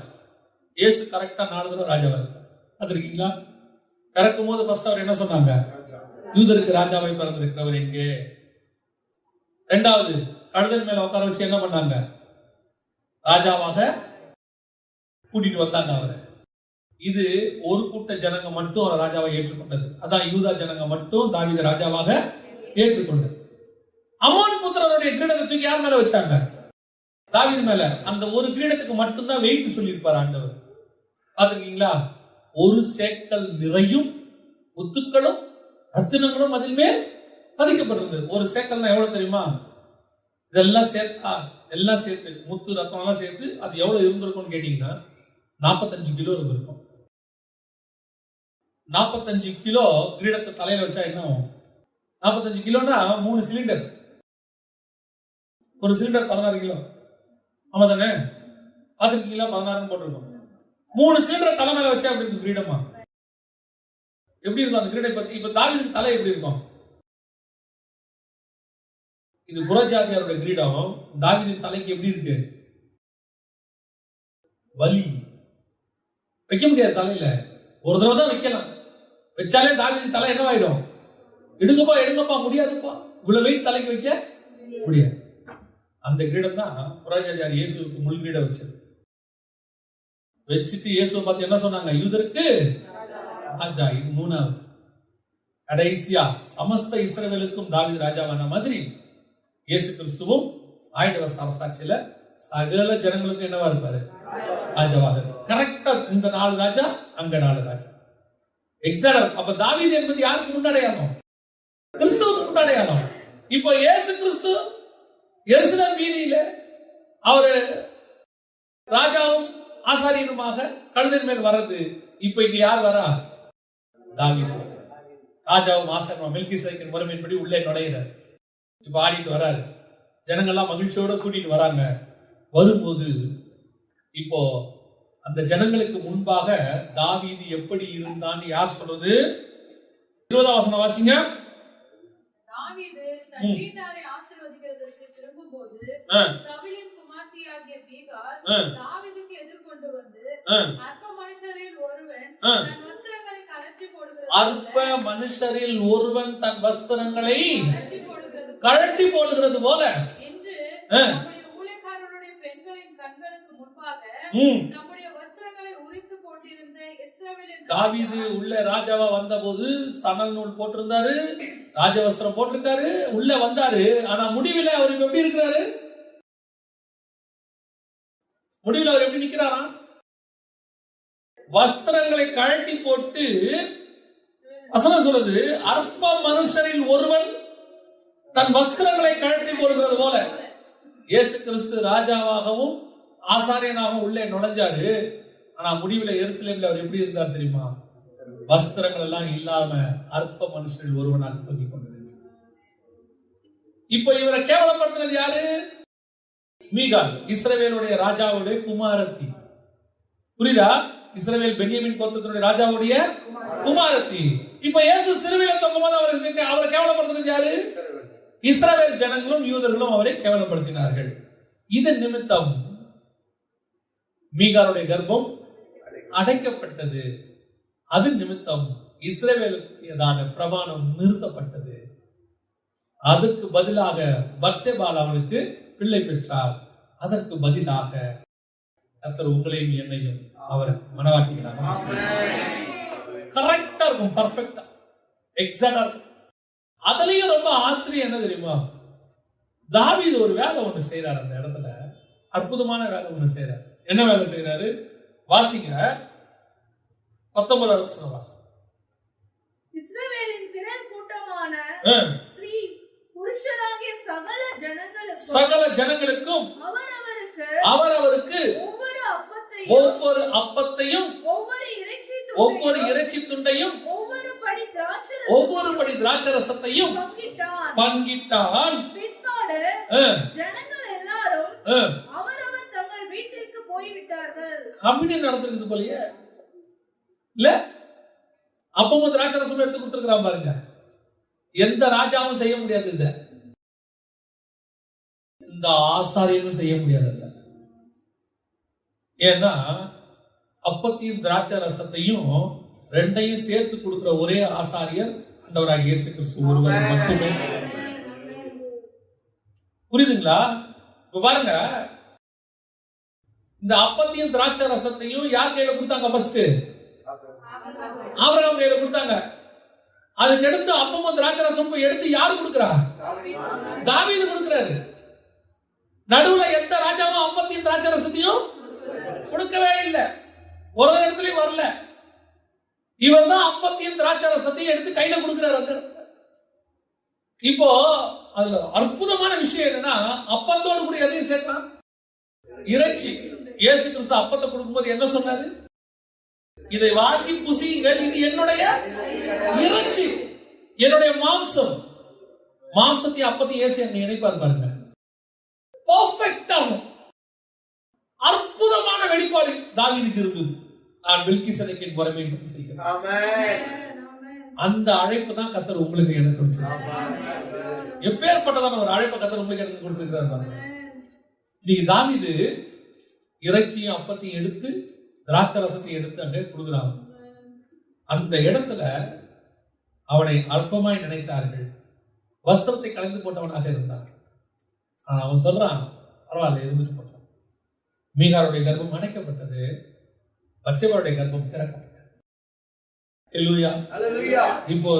Speaker 1: இயேசு கரெக்டா 4 தடவை ராஜாவா இருக்காரு. பார்த்திருக்கீங்களா? பிறக்கும் போது ஃபர்ஸ்ட் அவர் என்ன சொன்னாங்க? யூதருக்கு ராஜாவை பிறந்திருக்கிறவர் எங்கே? 2வது கழுதல் மேல உட்கார வச்சு என்ன பண்ணாங்க? ராஜாவாக கூட்டிட்டு வந்தாங்க அவரை. இது ஒரு கூட்ட ஜனங்க மட்டும் அவர் ராஜாவை ஏற்றுக்கொண்டது. அதான் யூதா ஜனங்க மட்டும் தாவீது ராஜாவாக ஏற்றுக்கொண்டது. அம்மோன் புத்திரருடைய கிரீடத்தை தூக்கி யார் மேல வச்சாங்க? தாவீது மேல. அந்த ஒரு கிரீடத்துக்கு மட்டும்தான் வெயிட் சொல்லியிருப்பார் ஆண்டவர். பாத்திருக்கீங்களா? 1 சேக்கல் நிறையும் முத்துக்களும் ரத்தினங்களும் அதில் மேல் பதிக்கப்பட்டிருந்தது. 1 சேக்கல்னா எவ்வளவு தெரியுமா? இதெல்லாம் சேர்த்தா, எல்லாம் சேர்த்து முத்து ரத்தம் எல்லாம் சேர்த்து அது எவ்வளவு இருந்திருக்கும்னு கேட்டீங்கன்னா 45 கிலோ இருந்திருக்கும். 45 கிலோ கிரீடத்தை தலையில வச்சா என்ன ஆகும்? 45 கிலோனா 3 சிலிண்டர். ஒரு சிலிண்டர் 16 கிலோ. ஆமா தானே? பார்த்துருக்கீங்களா? 16 போட்டிருக்கோம். 3 சிலிண்டர் தலை மேல வச்சா அப்படி இருக்கும் கிரீடமா? எப்படி இருக்கும் அந்த கிரீடை பத்தி? இப்ப தாவீதுக்கு தலை எப்படி இருக்கும்? இது புறஜாதியாருடைய கிரீடம். தாவீதின் தலைக்கு எப்படி இருக்கு? வலி. வைக்க முடியாது தலையில. ஒரு தடவை தான் வைக்கலாம். வச்சாலே தாவீது தலை என்னவாயிடும்? எடுங்கப்பா முடியாதுப்பா, இவ்வளவு வெயிட் தலைக்கு வைக்க முடியாது. அந்த கிரீடம் தான் புறஜாதியார் இயேசுக்கு முள் கிரீடம் வச்சது. வச்சுட்டு இயேசுவை பார்த்து என்ன சொன்னாங்க? யூதருக்கு ராஜா. இது 3வது. கடைசியா சமஸ்த இஸ்ரவேலுக்கும் தாவீது ராஜாவான மாதிரி இயேசு கிறிஸ்துவும் ஆயிரம் வருஷ அரசாட்சியில சகல ஜனங்களுக்கும் என்னவா இருப்பாரு? ராஜாவாக. கரெக்டா இந்த 4 ராஜா, அங்க 4 ராஜா. எக்ஸாக்ட். அப்ப தாவீது என்பது யாருக்கு முன்னடையாளம்? கிறிஸ்துவுக்கு முன்னடையாளம். இப்போ இயேசு கிறிஸ்து எருசலேம் வீதியில அவரு ராஜாவும் ஆசாரியனுமாக கழுதையின் மேல் வர்றது. இப்ப இங்க யார் வரா? தாவீது. ராஜாவும் ஆசாரியனும் மெல்கிசேதேக்கின் முறைமையின்படி உள்ளே நுழையிறார். இப்ப ஆடிட்டு வராரு. ஜனங்கள்லாம் மகிழ்ச்சியோட கூட்டிட்டு வராங்க. வரும்போது இப்போ அந்த ஜனங்களுக்கு முன்பாக தாவீது எப்படி இருந்தான்னு யார் சொல்றது? 20ஆம் வசனம் வாசிங்க.
Speaker 2: தாவீது தன் வீட்டாரை ஆசீர்வதிக்கிறதற்கு திரும்பும்போது சவுலின் குமாரத்தியாகிய மீகாள் தாவீதுக்கு எதிர்கொண்டு வந்து அற்ப மனுஷரில் ஒருவன் தன் வஸ்திரங்களை
Speaker 1: தன் வஸ்திரங்களை கழட்டி போடுகிறது போல
Speaker 2: என்று நம்முடைய ஊழியக்காரருடைய பெண்களின் கண்களுக்கு முன்பாக நம்முடைய வஸ்திரங்களை உரித்து கொண்டிருந்த இஸ்ரவேலின்
Speaker 1: தாவீது உள்ள ராஜாவா வந்தபோது சணல் நூல் போட்டிருந்தாரு, ராஜவஸ்திரம் போட்டிருக்காரு, உள்ள வந்தாரு. ஆனா முடிவில் அவர் எப்படி இருக்கிறாரு? முடிவில் அவர் எப்படி நிக்கிறாரா? வஸ்திரங்களை கழட்டி போட்டு, வசனம் சொல்லுது, அற்ப மனுஷரில் ஒருவன் தன் வஸ்திரங்களை கழட்டி போடுகிறது போல. இயேசு கிறிஸ்து ராஜாவாகவும் ஆசாரியனாகவும் உள்ளே நுழைஞ்சாரு. ஆனா முடிவில் எருசலேம்ல அவர் எப்படி இருந்தார் தெரியுமா? வஸ்திரங்கள் எல்லாம் இல்லாம அற்ப மனுஷரில் ஒருவனாக தொங்கிக் கொண்டிருந்தார். இப்ப இவரை கேவலப்படுத்தினது யாரு? மீகாள், இஸ்ரவேலுடைய ராஜாவுடைய குமாரத்தி. புரியுதா? இஸ்ரவேல் பென்யமீன் கோத்திரத்தினுடைய ராஜாவுடைய குமாரத்தி. இப்ப இயேசு சிலுவையில தொங்கும்போது அவரை கேவலப்படுத்தினது யாரு? இஸ்ரவேல் ஜனங்களும் யூதர்களும் அவரை கேவலப்படுத்தினார்கள். இதன் நிமித்தம் மீகாளுடைய கர்ப்பம் அடைக்கப்பட்டது. அது நிமித்தம் இஸ்ரவேலுக்குரியதான பிரமாணம் நிறுத்தப்பட்டது. அதற்கு பதிலாக பத்சேபாள் அவனுக்கு பிள்ளை பெற்றார். அதற்கு பதிலாக கர்த்தர் உங்களையும் என்னையும் அவர் மனவாட்டிகளாக கரெக்டா இருக்கும், பர்ஃபெக்டா, எக்ஸாக்டா இருக்கும். அதுலயும் ரொம்ப ஆச்சரியம் என்ன தெரியுமா? தாவீது ஒரு வேலை ஒண்ணு செய்யறாரு. அந்த இடத்துல அற்புதமான வேலை ஒண்ணு செய்யறாரு. என்ன வேலை செய்யறாரு? வாசிங்க 19ஆம் வசனம் வாசிங்க.
Speaker 2: இஸ்ரவேலின் திரள் கூட்டமான ஸ்ரீ புருஷராகிய
Speaker 1: சகல ஜனங்களுக்கும் அவரவருக்கு ஒவ்வொரு அப்பத்தையும் ஒவ்வொரு இறைச்சி துண்டையும் ஒவ்வொரு படி திராட்சரசத்தையும் பங்கிட்டான்.
Speaker 2: ஜனங்கள் எல்லாரும் அவரவர் தங்கள் வீட்டிற்கு போய்விட்டார்கள்.
Speaker 1: கம்பெனி நடந்திருக்குது போலயே இல்ல? அப்பவும் திராட்சரசம் எடுத்து கொடுத்திருக்கிறான் பாருங்க. எந்த ராஜாவும் செய்ய முடியாது, இந்த ஆசாரியனும் செய்ய முடியாது. ஏன்னா அப்பத்தையும் திராட்சை ரசத்தையும் ரெண்டையும் சேர்த்து கொடுக்கிற ஒரே ஆசாரியர் ஆண்டவராகிய இயேசு கிறிஸ்து ஒருவர் மட்டுமே. புரியுதுங்களா? இப்ப பாருங்க, இந்த அப்பத்தையும் திராட்சை ரசத்தையும் யார் கையில கொடுத்தாங்க? ஃபர்ஸ்ட் ஆபிரகாம் கையில கொடுத்தாங்க. அதுக்கு எடுத்து அப்பமும் திராட்சை ரசமும் எடுத்து யாரு கொடுக்கிறா? தாவீது கொடுக்கிறாரு. நடுவுல எந்த ராஜாவும் அப்பத்தையும் திராட்சை ரசத்தையும் கொடுக்கவே இல்லை. ஒரு இடத்துலயும் வரல. இவர் தான் அப்பத்தையும் திராட்சை ரசத்தையும் எடுத்து கையில கொடுக்கிறார். இப்போ அதுல அற்புதமான விஷயம் என்னன்னா, அப்பத்தோடு கூட எதையும் சேர்த்தான்? இறைச்சி. இயேசு கிறிஸ்து அப்பத்தை கொடுக்கும்போது என்ன சொன்னாரு? இதை வாங்கி புசியுங்கள், இது என்னுடைய இறைச்சி, என்னுடைய மாம்சம். மாம்சத்தை அப்பத்தையும் இயேசு என்ன இணைப்பார் பாருங்க. பெர்ஃபெக்ட்டா அற்புதமான வெளிப்பாடு தாவீதுக்கு இருந்தது. நான் மெல்கிசேதேக்கின் முறைமையின்படி செய்கிறேன். அந்த அழைப்பு தான் கர்த்தர் உங்களுக்கு எனக்கு வச்சிருக்கார். எப்பேற்பட்டதான ஒரு அழைப்பை கர்த்தர் உங்களுக்கு எனக்கு கொடுத்திருக்கிறார் பாருங்க. இன்னைக்கு தாவீது இறைச்சியும் அப்பத்தையும் எடுத்து திராட்சை ரசத்தையும் எடுத்து அங்கே கொடுக்குறாங்க. அந்த இடத்துல அவனை அற்பமாய் நினைத்தார்கள். வஸ்திரத்தை கலந்து போட்டவனாக இருந்தார். அவன் சொல்றான், பரவாயில்ல, இருந்துட்டு போட்டான். மீகாளுடைய கர்ப்பம் அணைக்கப்பட்டது, பத்சேபாளுடைய கர்ப்பம் திறக்கப்பட்டது. அல்லேலூயா. இப்போ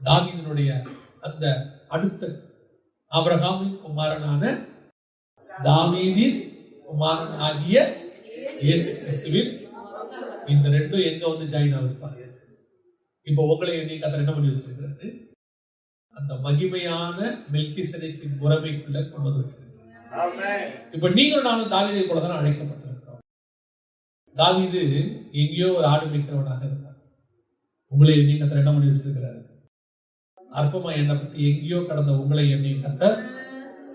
Speaker 1: தாவீதினுடைய அந்த அடுத்த ஆபிரகாமின் குமாரனான தாவீதின் குமாரன் ஆகிய இயேசு கிறிஸ்துவின் இந்த ரெண்டும் எங்க வந்து ஜாயின் ஆகுது பாருங்க. இப்போ உங்களை என்னை கர்த்தர் என்ன பண்ணி வச்சிருக்கிறாரு? அந்த மகிமையான மெல்கிசேதேக்கின் முறைமைக்குள்ள கொண்டு வந்து வச்சிருக்கிறார். இப்ப நீங்களும் நானும் தாவீதை போல தான் அழைக்கப்பட்டிருக்கிறோம். தாவீது எங்கேயோ ஒரு ஆடு மேய்க்கிறவனாக இருந்தார். உங்களை நீங்க கர்த்தர் என்ன பண்ணி வச்சிருக்கிறாரு? அற்பமா எண்ணப்பட்டு எங்கேயோ கடந்த உங்களை என்னையும் கர்த்தர்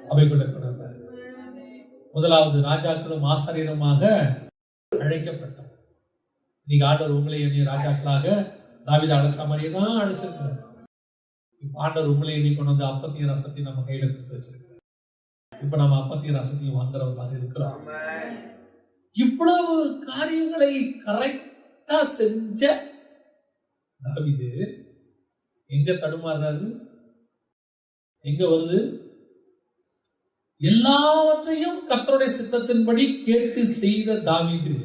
Speaker 1: சபைக்குள்ள கொண்டு வந்தார். முதலாவது ராஜாக்களும் ஆசாரியருமாக அழைக்கப்பட்டோம். இன்னைக்கு ஆண்டவர் உங்களை என்னையும் ராஜாக்களாக தாவீதை அழைச்ச மாதிரியே தான் அழைச்சிருக்கிறார். இப்ப ஆண்டவர் உங்களை எண்ணி கொண்டு வந்து அப்பத்தையும் ரசத்தையும் நம்ம கையில கொடுத்து வச்சிருக்கிறார். இப்ப நம்ம அப்பத்தையும் ரசத்தையும் வாங்குறவர்களாக இருக்கிறோம். இவ்வளவு காரியங்களை கரெக்டா செஞ்ச தாவீது எங்க தடுமாறுறாரு? எங்க வருது? எல்லாவற்றையும் கர்த்தருடைய சித்தத்தின்படி கேட்டு செய்த தாவீது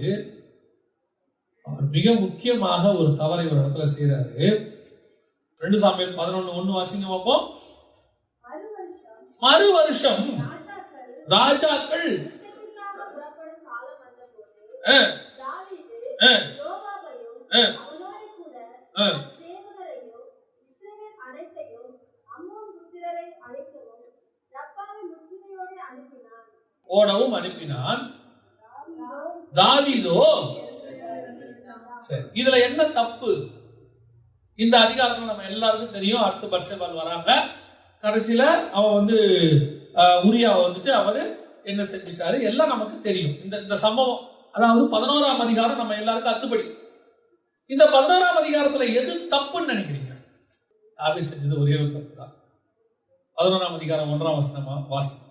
Speaker 1: அவர் மிக முக்கியமாக ஒரு தவறை ஒரு இடத்துல செய்யறாரு. 2 சாமுவேல் 11:1 வாசிங்க பார்ப்போம். மறு வருஷம் ராஜாக்கள் ஓடவும் அனுப்பினான். தாவீதோ சரி, இதுல என்ன தப்பு? இந்த அதிகாரத்துல நம்ம எல்லாருக்கும் தெரியும். அடுத்து பர்சேபால் வராங்க. கடைசியில அவ உரியாவை அவரு என்ன செஞ்சுட்டாரு எல்லாம் நமக்கு தெரியும். இந்த சம்பவம், அதாவது 11ஆம் அதிகாரம் நம்ம எல்லாருக்கும் அத்துப்படி. இந்த 11ஆம் அதிகாரத்துல எது தப்புன்னு நினைக்கிறீங்க? தாவீது செஞ்சது ஒரே ஒரு தப்பு தான். 11ஆம் அதிகாரம் 1ஆம் வசனமா வாசிக்கலாம்.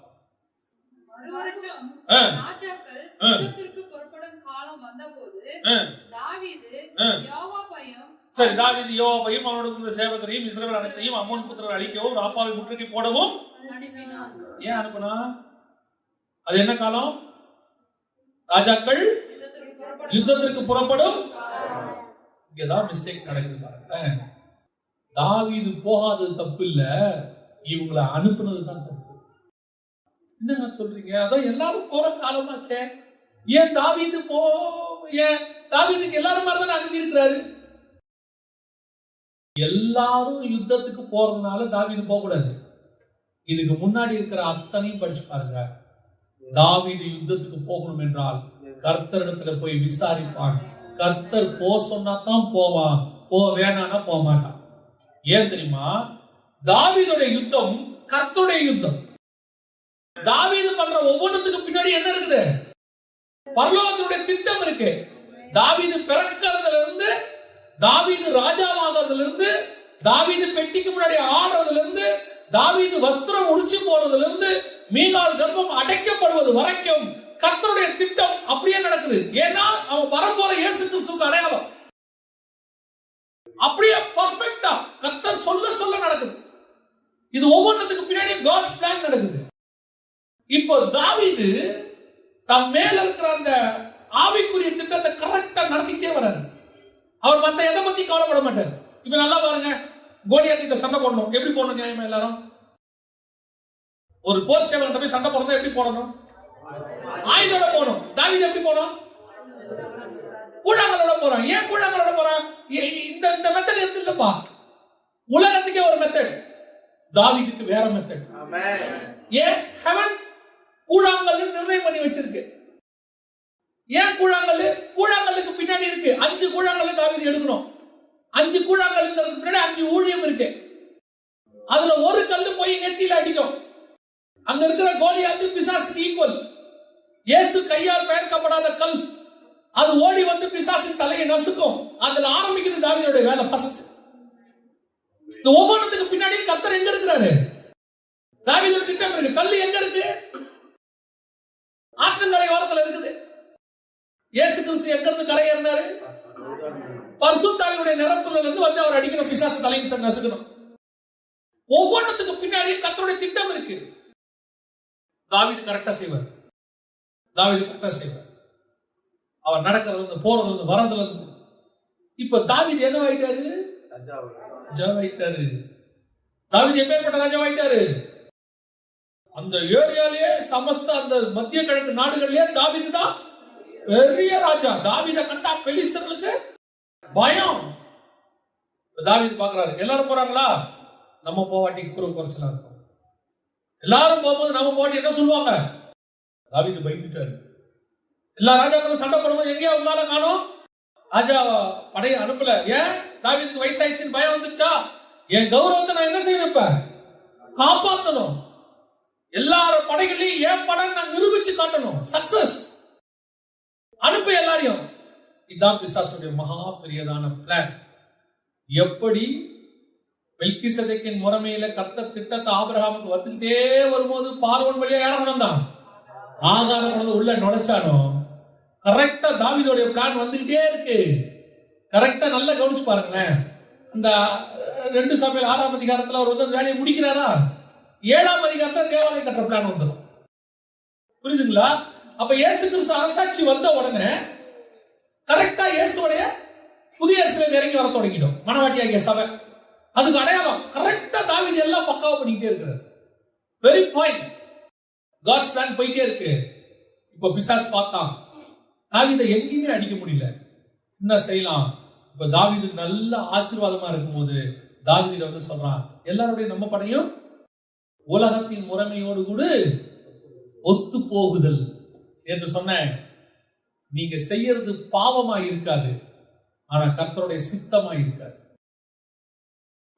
Speaker 1: சரி, தாவீது யோவாபையும் அவனோடு சேவகரையும் இஸ்ரவேல் அனைத்தையும் அம்மோன் புத்திரரை அழிக்கவும் ராப்பாவை முற்றுகை போடவும் ஏன் அனுப்புனா? அது என்ன காலம்? ராஜாக்கள் யுத்தத்திற்கு புறப்படும். இங்கதான் மிஸ்டேக் நடக்குது பாருங்க. தாவீது போகாதது தப்பு இல்ல, இவங்களை அனுப்புனது தான் தப்பு. என்னங்க சொல்றீங்க? அதான் எல்லாரும் போற காலமாச்சே, ஏன் தாவீது ஏன் தாவீதுக்கு எல்லாரும் மாதிரி தானே அனுப்பி இருக்கிறாரு? எல்லாரும் யுத்தத்துக்கு போறதுனால தாவீது போக கூடாது. இதுக்கு முன்னாடி இருக்கிற அத்தனையும் படிச்சு பாருங்க. தாவீது யுத்தத்துக்கு போகணும் என்றால் கர்த்தரிடத்துல போய் விசாரிப்பான். கர்த்தர் போ சொன்னா தான் போவான், போ வேணான்னா போக மாட்டான். ஏன் தெரியுமா? தாவீதுடைய யுத்தம் கர்த்தருடைய யுத்தம். தாவீது பண்ற ஒவ்வொன்றுத்துக்கு பின்னாடி என்ன இருக்குது? பரலோகத்தினுடைய திட்டம் இருக்கு. தாவீது பிறக்கிறதுல இருந்து, தாவீது ராஜாவாகிறதுல இருந்து, தாவீது பெட்டிக்கு முன்னாடி ஆடுறதுல இருந்து, தாவீது வஸ்திரம் உடிச்சு போறதுல இருந்து, மீகால் கர்ப்பம் அடைக்கப்படுவது வரைக்கும் கர்த்தருடைய திட்டம் அப்படியே நடக்குது. ஏன்னா அவன் வரப்போற இயேசு கிறிஸ்துவுக்கு அடையாளம். அப்படியே பர்ஃபெக்ட்டா கர்த்தர் சொல்ல சொல்ல நடக்குது. இது ஒவ்வொன்றுத்துக்கு பின்னாடி காட்ஸ் பிளான் நடக்குது. இப்போ தாவீது தம் மேல இருக்கிற அந்த ஆவிக்குரிய திட்டத்தை கரெக்டா நடத்திக்கிட்டே வர்றாரு. அவர் மத்த எதை பத்தி கவலைப்பட மாட்டார். இப்ப நல்லா பாருங்க, கோலியாத்திட்ட சண்டை போடணும். எப்படி போடணும்? நியாயமா எல்லாரும் ஒரு போர் சேவகன்ட்ட போய் சண்டை போடுறதா எப்படி போடணும்? ஆயுதோட போகணும். தாவீது எப்படி போனோம்? கூழாங்கலோட போறான். ஏன் கூழாங்கலோட போறான்? இந்த மெத்தட் எது இல்லப்பா. உலகத்துக்கே ஒரு மெத்தட், தாவீதுக்கு வேற மெத்தட். ஏன் ஹெவன் கூழாங்கல் நிர்ணயம் பண்ணி வச்சிருக்கு. ஏன் கூழாங்கல்? கூழாங்கல்லுக்கு பின்னாடி இருக்கு 5 கூழாங்கல் தாவீது எடுக்கணும். 5 கூழாங்கல் பின்னாடி 5 ஊழியம் இருக்கு. அதுல ஒரு கல்லு போய் நெத்தியில அடிக்கும். அங்க இருக்கிற கோலியாத்து பிசாசுக்கு ஈக்குவல். இயேசு கையால் பெயர்க்கப்படாத கல், அது ஓடி வந்து பிசாசின் தலையை நசுக்கும். அதுல ஆரம்பிக்கிறது தாவீதுடைய வேலை ஃபர்ஸ்ட். இந்த ஒவ்வொன்றுத்துக்கு பின்னாடி கர்த்தர் எங்க இருக்கிறாரு? தாவீதோட திட்டம் இருக்கு. கல்லு எங்க இருக்கு? ஆற்றங்கரை ஓரத்துல இருக்குது. இயேசு கிறிஸ்து எங்க இருந்து கரையேறினாரு? பரிசுத்த ஆவியுடைய நிரப்புல இருந்து வந்து அவர் அடிக்கணும், பிசாசு தலையை நசுக்கணும். ஒவ்வொன்றுத்துக்கு பின்னாடி கர்த்தருடைய திட்டம் இருக்கு. தாவீது கரெக்டா செய்வார். தாவீது கரெக்டா செய்வார். அவர் நடக்கிறது இருந்து, போறதுல இருந்து, வரதுல இருந்து. இப்ப தாவீது என்ன ஆயிட்டாரு? ராஜாவாயிட்டாரு. தாவீது எப்பேற்பட்ட ராஜாவாயிட்டாரு? அந்த ஏரியாலேயே சமஸ்த அந்த மத்திய கிழக்கு நாடுகளிலே தாவீது தான் பெரிய ராஜா. தாவீதை கண்டா பெலிஸ்தர்களுக்கு பயம். தாவீது பாக்குறாரு, எல்லாரும் போறாங்களா? நம்ம போவாட்டி குறைச்சலா இருக்கும். எல்லாரும் போகும்போது நம்ம போவாட்டி என்ன சொல்லுவாங்க? தாவீது பயந்துட்டாரு. எல்லா ராஜாக்களும் சண்டை போடும்போது எங்கேயா உங்களால காணோம்? ராஜா படைய அனுப்பல. ஏன்? தாவீதுக்கு வயசாயிடுச்சுன்னு பயம் வந்துச்சா? என் கௌரவத்தை நான் என்ன செய்யணும்? இப்ப காப்பாற்றணும். எல்லார படைகளையும் ஏன் படம் நான் நிரூபிச்சு காட்டணும். சக்சஸ். அனுப்ப எல்லாரையும். இதுதான் பிசாசுடைய மகா பெரியதான பிளான். எப்படி மெல்கிசேதேக்கின் முறைமையில கர்த்தர் திட்டத்தை ஆபிரகாமுக்கு வந்துகிட்டே வரும்போது பார்வோன் வழியா யார கொண்டான்? ஆகாரம் கொண்டு உள்ள நுழைச்சானோ, கரெக்டா தாவீதோடைய பிளான் வந்துகிட்டே இருக்கு. கரெக்டா நல்லா கவனிச்சு பாருங்களேன். அந்த 2 சாமுவேல் 6ஆம் அதிகாரத்துல அவர் வந்து வேலையை முடிக்கிறாரா? 7ஆம் அதிகாரத்துல தேவாலயம் கட்டுற பிளான் வந்துடும். புரியுதுங்களா? அப்ப இயேசு கிறிஸ்து அரசாட்சி வந்த உடனே கரெக்டா இயேசுடைய புதிய எருசலேம் இறங்கி வர தொடங்கிடும். மனவாட்டியாகிய சபை அதுக்கு அடையாளம். கரெக்டா தாவீது எல்லாம் பக்காவா பண்ணிக்கிட்டே இருக்கிறார். Very point. காட்ஸ் பிளான் போயிட்டே இருக்கு. இப்ப பிசாசு பார்த்தான், தாவீதை எங்கேயுமே அடிக்க முடியல. என்ன செய்யலாம்? இப்ப தாவீது நல்ல ஆசீர்வாதமா இருக்கும்போது தாவீது வந்து சொல்றான், எல்லாருடைய நம்ம படையும் உலகத்தின் முறைமையோடு கூட ஒத்து போகுதல் என்று சொன்ன, நீங்க செய்யறது பாவமா இருக்காது, ஆனா கர்த்தருடைய சித்தமா இருக்காது.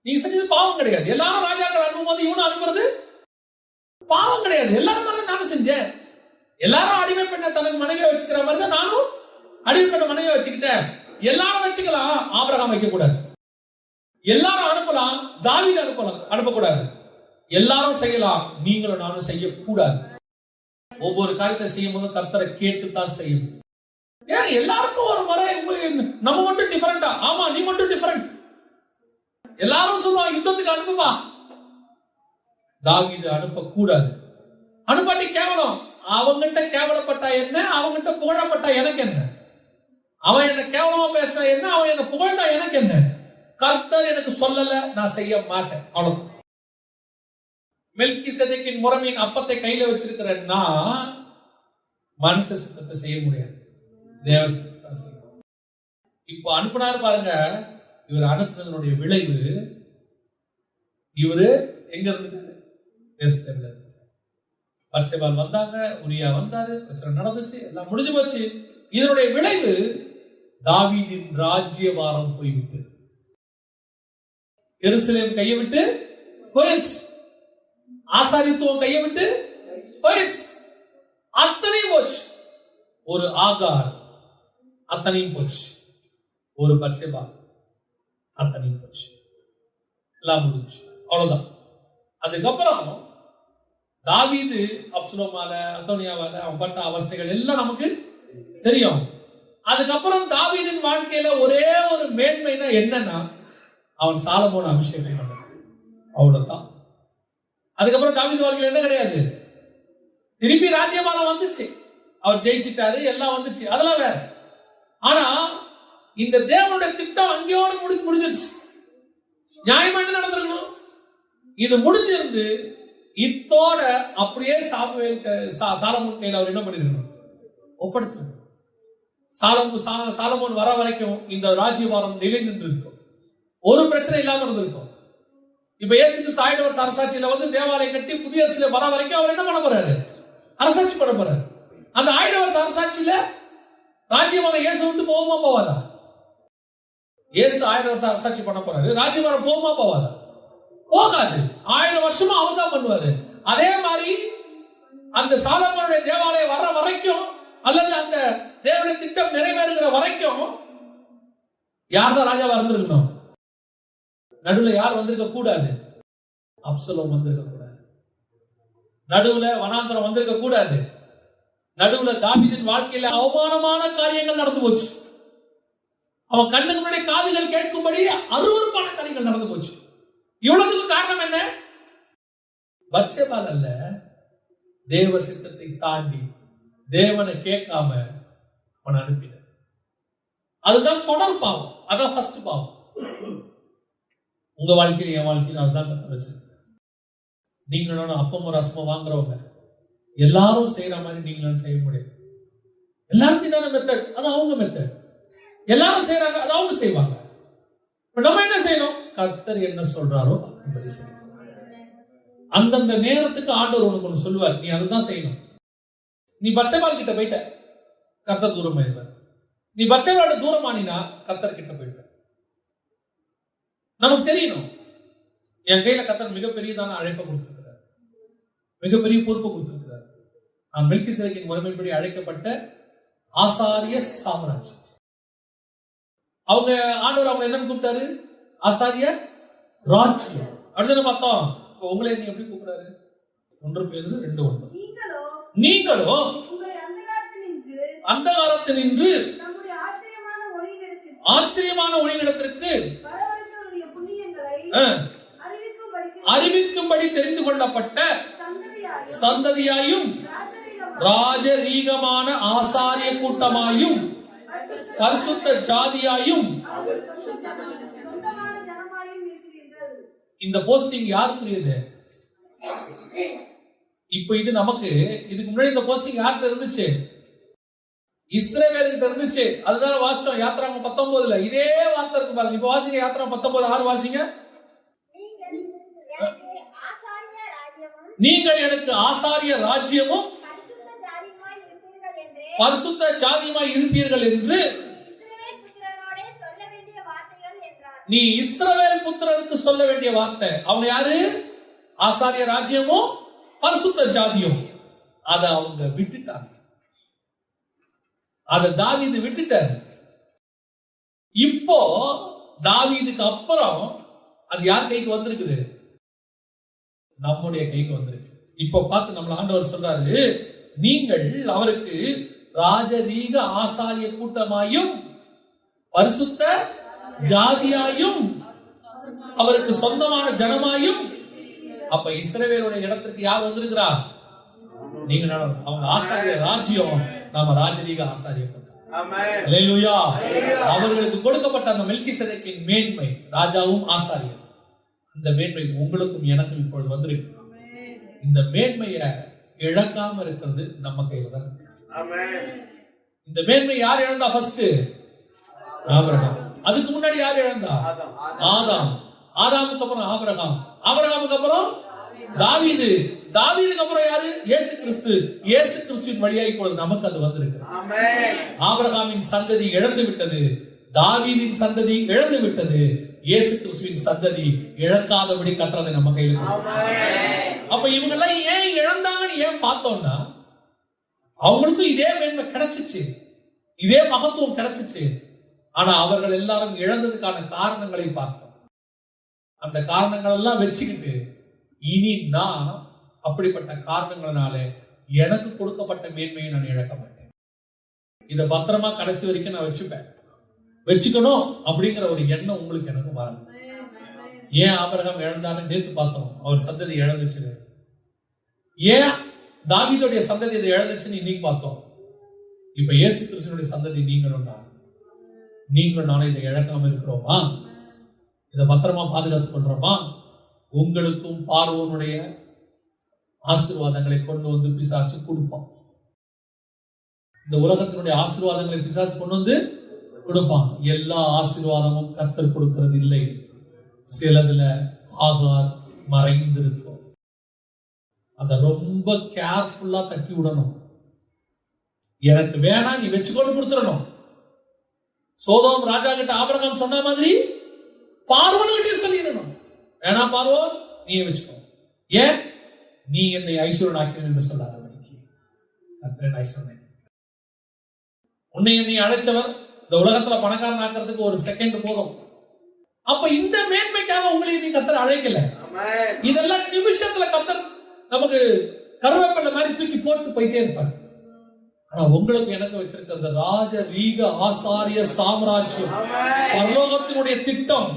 Speaker 1: நீங்க செஞ்சது பாவம் கிடையாது. எல்லாரும் ராஜாக்கள் அனுப்பும்போது இவனும் அனுப்புறது பாவம் கிடையாது. எல்லாரும் மாதிரி நானும் செஞ்சேன். எல்லாரும் அடிமை பெண்ண தனக்கு மனைவியை வச்சுக்கிற மாதிரி தான் நானும் அடிமை பெண்ண மனைவியை வச்சுக்கிட்டேன். எல்லாரும் வச்சுக்கலாம், ஆபிரகாம் வைக்க கூடாது. எல்லாரும் அனுப்பலாம், தாவீது அனுப்பக்கூடாது. எல்லாரும் செய்யலாம், நீங்களும் நானும் செய்யக்கூடாது. ஒவ்வொரு காரியத்தை செய்யும் போது கர்த்தரை கேட்டுத்தான் செய்யணும். ஏன் எல்லாருக்கும் ஒரு முறை, நம்ம மட்டும் டிஃபரெண்டா? ஆமா, நீ மட்டும் டிஃபரெண்ட். எல்லாரும் சொல்லுவாங்க யுத்தத்துக்கு அனுப்புவா, தாவீது அனுப்பக்கூடாது. அனுப்பாட்டி கேவலம். அவங்கிட்ட கேவலப்பட்டா என்ன, அவங்கிட்ட புகழப்பட்டா எனக்கு என்ன? அவன் என்ன கேவலமா பேசினா என்ன, அவன் என்ன புகழ்ந்தா எனக்கு என்ன? கர்த்தர் எனக்கு சொல்லல, நான் செய்ய மாட்டேன். அவ்வளவு. மெல்கிசேதேக்கின் முறைமையின் அப்பத்தை கையில வச்சிருக்கிறேன்னா மனுஷ சித்தத்தை செய்ய முடியாது, தேவ சித்தத்தை செய்யணும். இப்போ அனுப்பினாரு பாருங்க. இவர் அனுப்பினதனுடைய விளைவு, இவரு எங்க இருந்துட்டாரு? எருசலேம்ல இருந்துட்டாரு. பத்சேபாள் வந்தாங்க, உரியா வந்தாரு, பிரச்சனை நடந்துச்சு, எல்லாம் முடிஞ்சு போச்சு. இதனுடைய விளைவு தாவீதின் ராஜ்யபாரம் போய்விட்டு, எருசலேம் கையை விட்டு போயிடுச்சு, ஆசாரித்துவம் கையை விட்டு போயிடுச்சு, அத்தனையும் போச்சு. ஒரு ஆகார் அத்தனையும் போச்சு, ஒரு பத்சேபாள் அத்தனையும் போச்சு, எல்லாம் முடிஞ்சு, அவ்வளவுதான். அதுக்கப்புறம் தாவீது அப்சலோமால, அந்தோனியாவால அவன் பட்ட அவஸ்தைகள் எல்லாம் நமக்கு தெரியும். அதுக்கப்புறம் தாவீதின் வாழ்க்கையில ஒரே ஒரு மேன்மைனா என்னன்னா, அவன் சாலமோனை அபிஷேகம் பண்ணான், அவ்வளவுதான். அதுக்கப்புறம் தாவீது வாழ்க்கையில என்ன கிடையாது. திருப்பி ராஜ்யபாரம் வந்துச்சு, அவர் ஜெயிச்சிட்டாரு, எல்லாம் வந்துச்சு, அதெல்லாம் வேற. ஆனா இந்த தேவனுடைய திட்டம் அங்கேயோடு முடிஞ்சிருச்சு. நியாயமா என்ன நடந்திருக்கணும்? இது முடிஞ்சிருந்து இத்தோட அப்படியே சாலமோன் கையில் அவர் என்ன பண்ணிருக்கணும்? ஒப்படைச்சிருக்கணும். சாலமோன் வர வரைக்கும் இந்த ராஜ்யபாரம் நிலை நின்று இருக்கும், ஒரு பிரச்சனை இல்லாம இருந்திருக்கும். இப்ப இயேசு கிறிஸ்து 1000 வருஷ அரசாட்சியில வந்து தேவாலயம் கட்டி புதிய வர வரைக்கும் அவர் என்ன பண்ண போறாரு? அரசாட்சி பண்ண போறாரு. அந்த 1000 வருஷ அரசாட்சியில ராஜ்யபாரம் இயேசு விட்டு போகுமா போவாதா? இயேசு 1000 வருஷம் அரசாட்சி பண்ண போறாரு, ராஜ்யபாரம் போகுமா போவாதா? போகாது. 1000 வருஷமா அவர் தான் பண்ணுவாரு. அதே மாதிரி அந்த சாலமோனுடைய தேவாலயம் வர்ற வரைக்கும், அல்லது அந்த தேவனுடைய திட்டம் நிறைவேறுகிற வரைக்கும் யார் தான் ராஜாவா இருந்திருக்கணும்? நடுவுல யார் வந்திருக்க கூடாது? அப்சலோம் வந்திருக்க கூடாது. நடுவுல வனாந்தரம் வந்திருக்க கூடாது. நடுவுல தாவீதின் வாழ்க்கையில அவமானமான காரியங்கள் நடந்து போச்சு. அவன் கண்ணுக்கு முன்னாடி காதுகள் கேட்கும்படி அருவருப்பான காரியங்கள் நடந்து போச்சு. இவ்வளவுக்கு காரணம் என்ன? பத்சேபாள் அல்ல, தேவ சித்தத்தை தாண்டி தேவனை கேட்காம அவன் அனுப்பினார். அதுதான் தொடர் பாவம். அதான் ஃபர்ஸ்ட் பாவம். உங்க வாழ்க்கையில என் வாழ்க்கையில அதுதான் கத்த வச்சிருக்க. நீங்களும் அப்பமும் ரசமும் வாங்குறவங்க எல்லாரும் செய்யற மாதிரி நீங்களும் செய்ய முடியாது. எல்லாருக்கும் மெத்தட், அது அவங்க மெத்தட். எல்லாரும் செய்யறாங்க, அது அவங்க செய்வாங்க. இப்ப நம்ம என்ன செய்யணும்? கர்த்தர் என்ன சொல்றாரோ அதன்படி செய்யணும். அந்தந்த நேரத்துக்கு ஆண்டவர் உனக்கு ஒண்ணு சொல்லுவார், நீ அதுதான் செய்யணும். நீ பத்சேபாள் கிட்ட போயிட்ட, கர்த்தர் தூரம் ஆயிடுவார். நீ பத்சேபாளோட தூரமானினா கர்த்தர் கிட்ட போயிட்ட. நமக்கு தெரியணும், என் கையில கர்த்தர் மிகப்பெரியதான அழைப்பை கொடுத்திருக்கிறார், மிகப்பெரிய பொறுப்பை கொடுத்திருக்கிறார். நான் மெல்கிசேதேக்கின் முறைமைப்படி அழைக்கப்பட்ட ஆசாரிய சாம்ராஜ்யம். அவங்க ஆண்டவர் அவங்க என்னன்னு கூப்பிட்டாரு? ஆசாரிய ராஜ்யம். அடுத்து பார்த்தோம், உங்களை நீ எப்படி கூப்பிடாரு? 1 பேதுரு 2:9. நீங்களோ அந்தகாரத்தினின்று ஆச்சரியமான ஒளியிடத்திற்கு அறிவிக்கும்படி தெரிந்து கொள்ளப்பட்ட சந்ததியாயும் ராஜரீகமான ஆசாரிய கூட்டமாயும் பரிசுத்த ஜாதியாயும். இந்த போஸ்டிங் யாருக்குரியது? இப்ப இது நமக்கு, இதுக்கு முன்னாடி இந்த போஸ்டிங் யார்கிட்ட இருந்துச்சு? இஸ்ரவேலுக்கு இருந்துச்சு. அதுதான் வாசிச்சோம் யாத்திராகமம் 19. இதே வார்த்தை இருக்கு பாருங்க. இப்ப வாசிங்க யாத்திராகமம் 19 6 வாசிங்க. நீங்கள் எனக்கு ஆசாரிய ராஜ்யமும் பரிசுத்த ஜாதியுமாய் இருப்பீர்கள் என்று நீ இஸ்ரவேல் புத்திரருக்கு சொல்ல வேண்டிய வார்த்தை. அவங்க யாரு? ஆசாரிய ராஜ்யமும் பரிசுத்த ஜாதியும். அத அவங்க விட்டுட்டாங்க. அத தாவீது விட்டுட்டார். இப்போ தாவீதுக்கு அப்புறம் அது யார் கைக்கு வந்திருக்குது? நம்முடைய கைக்கு வந்திருக்கு. இப்ப பார்த்து நம்மள ஆண்டவர் சொல்றாரு, நீங்கள் அவருக்கு ராஜரீக ஆசாரிய கூட்டமாயும் பரிசுத்த ஜாதியாயும் அவருக்கு சொந்தமான ஜனமாயும். அப்ப இஸ்ரவேலுடைய இடத்திற்கு யார் வந்திருக்கிறா? நீங்க. அவங்க ஆசாரிய ராஜ்யம், நாம ராஜரீக ஆசாரிய கூட்டம். அல்லேலூயா. அவர்களுக்கு கொடுக்கப்பட்ட அந்த மெல்கிசேதேக்கின் மேன்மை, ராஜாவும் ஆசாரியர், அந்த மேன்மை உங்களுக்கும் எனக்கும் இப்பொழுது வந்திருக்கு. இந்த மேன்மையை இழக்காம இருக்கிறது நம்ம கையில தான். இந்த மேன்மை யார் இழந்தா? First Abraham. அதுக்கு முன்னாடி யார் இழந்தா? ஆதாம். ஆதாமுக்கு அப்புறம் ஆபிரகாம். ஆபிரகாமுக்கு அப்புறம் தாவீது. தாவீதுக்கு அப்புறம் யாரு? இயேசு கிறிஸ்து. இயேசு கிறிஸ்துவின் வழியாய் இப்பொழுது நமக்கு அது வந்திருக்கிறது. ஆபிரகாமின் சந்ததி இழந்து விட்டது, தாவீதின் சந்ததி இழந்து விட்டது, இயேசு கிறிஸ்துவின் சந்ததி இழக்காதபடி கட்டுறது நம்ம கையில. அப்ப இவங்க எல்லாம் ஏன் இழந்தாங்கன்னு ஏன் பார்த்தோம்னா, அவங்களுக்கும் இதே மேன்மை கிடைச்சிச்சு, இதே மகத்துவம் கிடைச்சிச்சு. ஆனா அவர்கள் எல்லாரும் இழந்ததுக்கான காரணங்களை பார்த்தோம். அந்த காரணங்கள் எல்லாம் வச்சுக்கிட்டு இனி நான் அப்படிப்பட்ட காரணங்களால எனக்கு கொடுக்கப்பட்ட மேன்மையை நான் இழக்க மாட்டேன். இதை பத்திரமா கடைசி வரைக்கும் நான் வச்சுக்கணும் அப்படிங்கிற ஒரு எண்ணம் உங்களுக்கு எனக்கு வரணும். ஏன் ஆபிரகாம் இழந்தாலும் நேற்று பார்த்தோம், அவர் சந்ததி இழந்துச்சு. ஏன் தாவீதுடைய சந்ததி இதை இழந்துச்சுன்னு இன்னைக்கு பார்த்தோம். இப்ப இயேசு கிறிஸ்துவினுடைய சந்ததி நீங்களும் நானும் இதை இழக்காம இருக்கிறோமா? இதை பத்திரமா பாதுகாத்துக் கொள்றோமா? உங்களுக்கும் பார்வோனுடைய ஆசீர்வாதங்களை கொண்டு வந்து பிசாசு கொடுப்பான். இந்த உலகத்தினுடைய ஆசீர்வாதங்களை பிசாசு கொண்டு வந்து கொடுப்பான். எல்லா ஆசீர்வாதமும் கர்த்தர் கொடுக்கிறது இல்லை. சிலதுல ஆகார் மறைந்திருக்கும். அத ரொம்ப கேர்ஃபுல்லா தட்டி விடணும். எனக்கு வேணா நீ வச்சுக்கொண்டு கொடுத்துடணும். சோதோம் ராஜா கிட்ட ஆபிரகாம் சொன்ன மாதிரி பார்வோன்கிட்ட சொல்லிடணும், வேணா பார்வோன் நீ வச்சுக்கோ. ஏன்? நீ என்னை ஐஸ்வர்யன் ஆக்கின என்று சொல்லாத ஐஸ்வர்யன். உன்னை என்னை அழைச்சவர் இந்த உலகத்துல பணக்காரன் ஆக்கிறதுக்கு ஒரு செகண்ட் போதும். அப்ப இந்த மேன்மைக்காக உங்களை நீ கர்த்தர் அழைக்கல. இதெல்லாம் நிமிஷத்துல கர்த்தர் நமக்கு கருவேப்பிலை மாதிரி தூக்கி போட்டு போயிட்டே இருப்பார். ஆனா உங்களுக்கு எனக்கு வச்சிருக்கிறது ராஜரீக ஆசாரிய சாம்ராஜ்யம், பரலோகத்தினுடைய திட்டம்.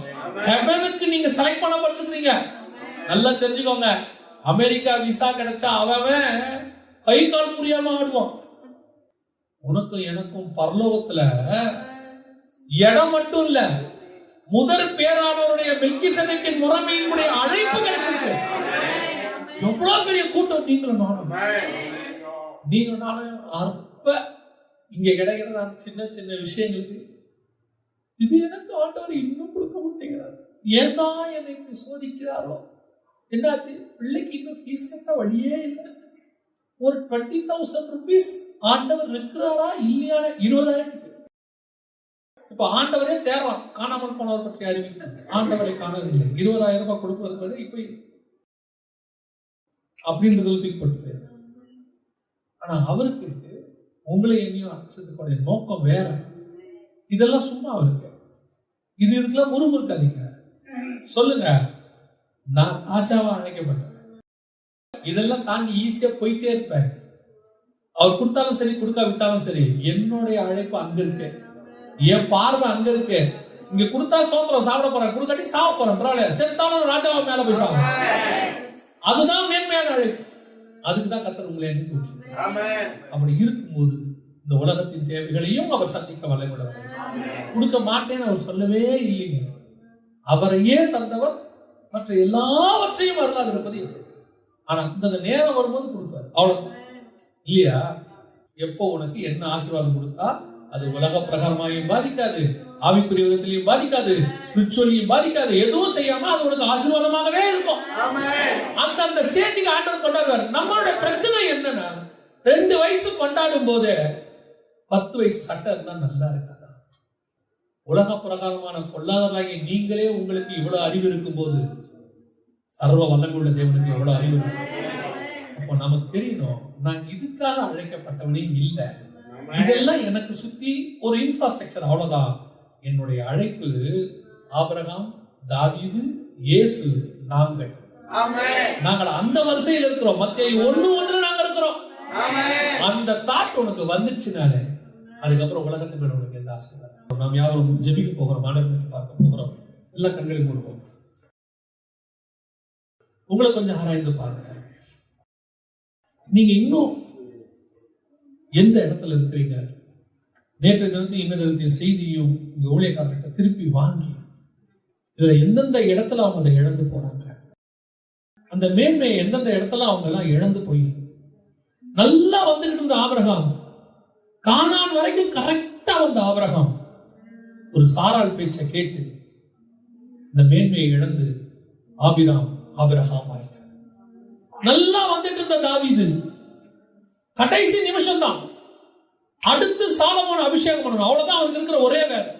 Speaker 1: ஹெவனுக்கு நீங்க செலக்ட் பண்ணப்பட்டிருக்கீங்க. நல்லா தெரிஞ்சுக்கோங்க. அமெரிக்கா விசா கிடைச்சா அவன் கை கால் புரியாம ஆடுவான். உனக்கும் எனக்கும் பரலோகத்துல இடம் மட்டும் இல்ல, முதற் பேரானவருடைய மெல்கிசேதேக்கின் முறைமையினுடைய அழைப்பு கிடைச்சிருக்கு. எவ்வளவு பெரிய கூட்டம் நீங்களும் நானும் அற்ப இங்க கிடைக்கிற சின்ன சின்ன விஷயங்களுக்கு இது எனக்கு ஆண்டவர் இன்னும் கொடுக்க மாட்டேங்கிறார். ஏன் தான் என்னை இப்படி சோதிக்கிறாரோ? என்னாச்சு? பிள்ளைக்கு இன்னும் ஃபீஸ் கட்ட வழியே இல்லை. ஒரு 20,000 rupees ஆண்டவர் இருக்கிறாரா இல்லையான 20,000. இப்ப ஆண்டவரே தேடுறான். காணாமல் போனவர் பற்றி அறிவிக்க ஆண்டவரை காணவில்லை. 20,000 ரூபாய் கொடுப்பது இப்ப அப்படின்றதுல தூக்கிப்பட்டு போயிரு. ஆனா அவருக்கு உங்களை என்னையும் அழைச்சதுக்குடைய நோக்கம் வேற. இதெல்லாம் சும்மா அவருக்கு இதுக்கெல்லாம் முறுமுறுக்காதீங்க. சொல்லுங்க, நான் ராஜாவா அழைக்கப்பட்டேன். இதெல்லாம் தாண்டி ஈஸியா போயிட்டே இருப்பேன். அவர் கொடுத்தாலும் சரி, கொடுக்காவிட்டாலும் சரி, என்னுடைய அழைப்பு அங்க இருக்கு. என் பார்வை அங்க இருக்கு. இங்க கொடுத்தா சோத்திரம் சாப்பிட போறேன், கொடுக்காட்டி சாவ போறேன், பரவாயில்ல. செத்தாலும் ராஜாவா மேல போய் சாப்பிட. அதுதான் மேன்மையான அழைப்பு. அதுக்குதான் கர்த்தர் உங்களை எண்ணி கூப்பிட்டு. அப்படி இருக்கும்போது இந்த உலகத்தின் தேவைகளையும் அவர் சந்திக்க வல்லமையுள்ளவர். கொடுக்க மாட்டேன்னு அவர் சொல்லவே இல்லைங்க. அவரையே தந்தவர் மற்ற எல்லாவற்றையும் வரலாறு இருப்பது எப்படி? ஆனா அந்த நேரம் வரும்போது கொடுப்பார். அவ்வளவுதான் இல்லையா? எப்போ உனக்கு என்ன ஆசீர்வாதம் கொடுத்தா அது உலக பிரகாரமாயும் பாதிக்காது, ஆவிக்குரிய விதத்திலையும் பாதிக்காது, ஸ்பிரிச்சுவலியும் பாதிக்காது. எதுவும் செய்யாம அது உனக்கு ஆசீர்வாதமாகவே இருக்கும். அந்த ஸ்டேஜுக்கு ஆண்டவர் கொண்டாடுவார். நம்மளுடைய பிரச்சனை என்னன்னா, 2 வயசு கொண்டாடும் போது 10 வயசு சட்டம் இருந்தா நல்லா இருக்காதா? உலக பிரகாரமான பொல்லாதவர்களாகிய நீங்களே உங்களுக்கு இவ்வளவு அறிவு இருக்கும் போது சர்வ வல்லமையுள்ள தேவனுக்கு எவ்வளவு அறிவு இருக்கு. அப்போ நமக்கு தெரியணும், நான் இதுக்காக அழைக்கப்பட்டவனே இல்லை. இதெல்லாம் எனக்கு சுத்தி ஒரு இன்ஃப்ராஸ்ட்ரக்சர், அவ்வளவுதான். என்னுடைய அழைப்பு ஆபிரகாம், தாவீது, இயேசு, நாங்கள் அந்த வரிசையில் இருக்கிறோம். மத்தேயு 1:1 நாங்க இருக்கிறோம். அந்த தாட் உனக்கு வந்துச்சுனாலே அதுக்கப்புறம் உலகத்தை மேல உனக்கு எந்த ஆசை வரும்? நாம் யாரும் ஜெபிக்க போகிறோம், ஆண்டவரை பார்க்க போகிறோம். எல்லா கண்களையும் மூடுவோம். உங்களை கொஞ்சம் ஆராய்ந்து பாருங்க. நீங்க இன்னும் எந்த இடத்துல இருக்கிறீங்க? நேற்று தினத்தையும் இன்ன தினத்தையும் செய்தியும் இங்க ஊழியக்காரர்கிட்ட திருப்பி வாங்கி இதுல எந்தெந்த இடத்துல அவங்க அதை இழந்து போனாங்க, அந்த மேன்மையை எந்தெந்த இடத்துல அவங்க எல்லாம் இழந்து போய் நல்லா வந்துகிட்டு இருந்த ஆபிரகாம், கானான் வரைக்கும் கரெக்டா வந்த ஆபிரகாம் ஒரு சாராள் பேச்சை கேட்டு இந்த மேன்மையை இழந்து ஆபிரகாம் ஆயிட்டார். நல்லா வந்துட்டு இருந்த தாவீது கடைசி நிமிஷம் தான் அடுத்து சாலமோன் அபிஷேகம் பண்ணணும், அவ்வளவுதான் அவருக்கு இருக்கிற ஒரே வேலை.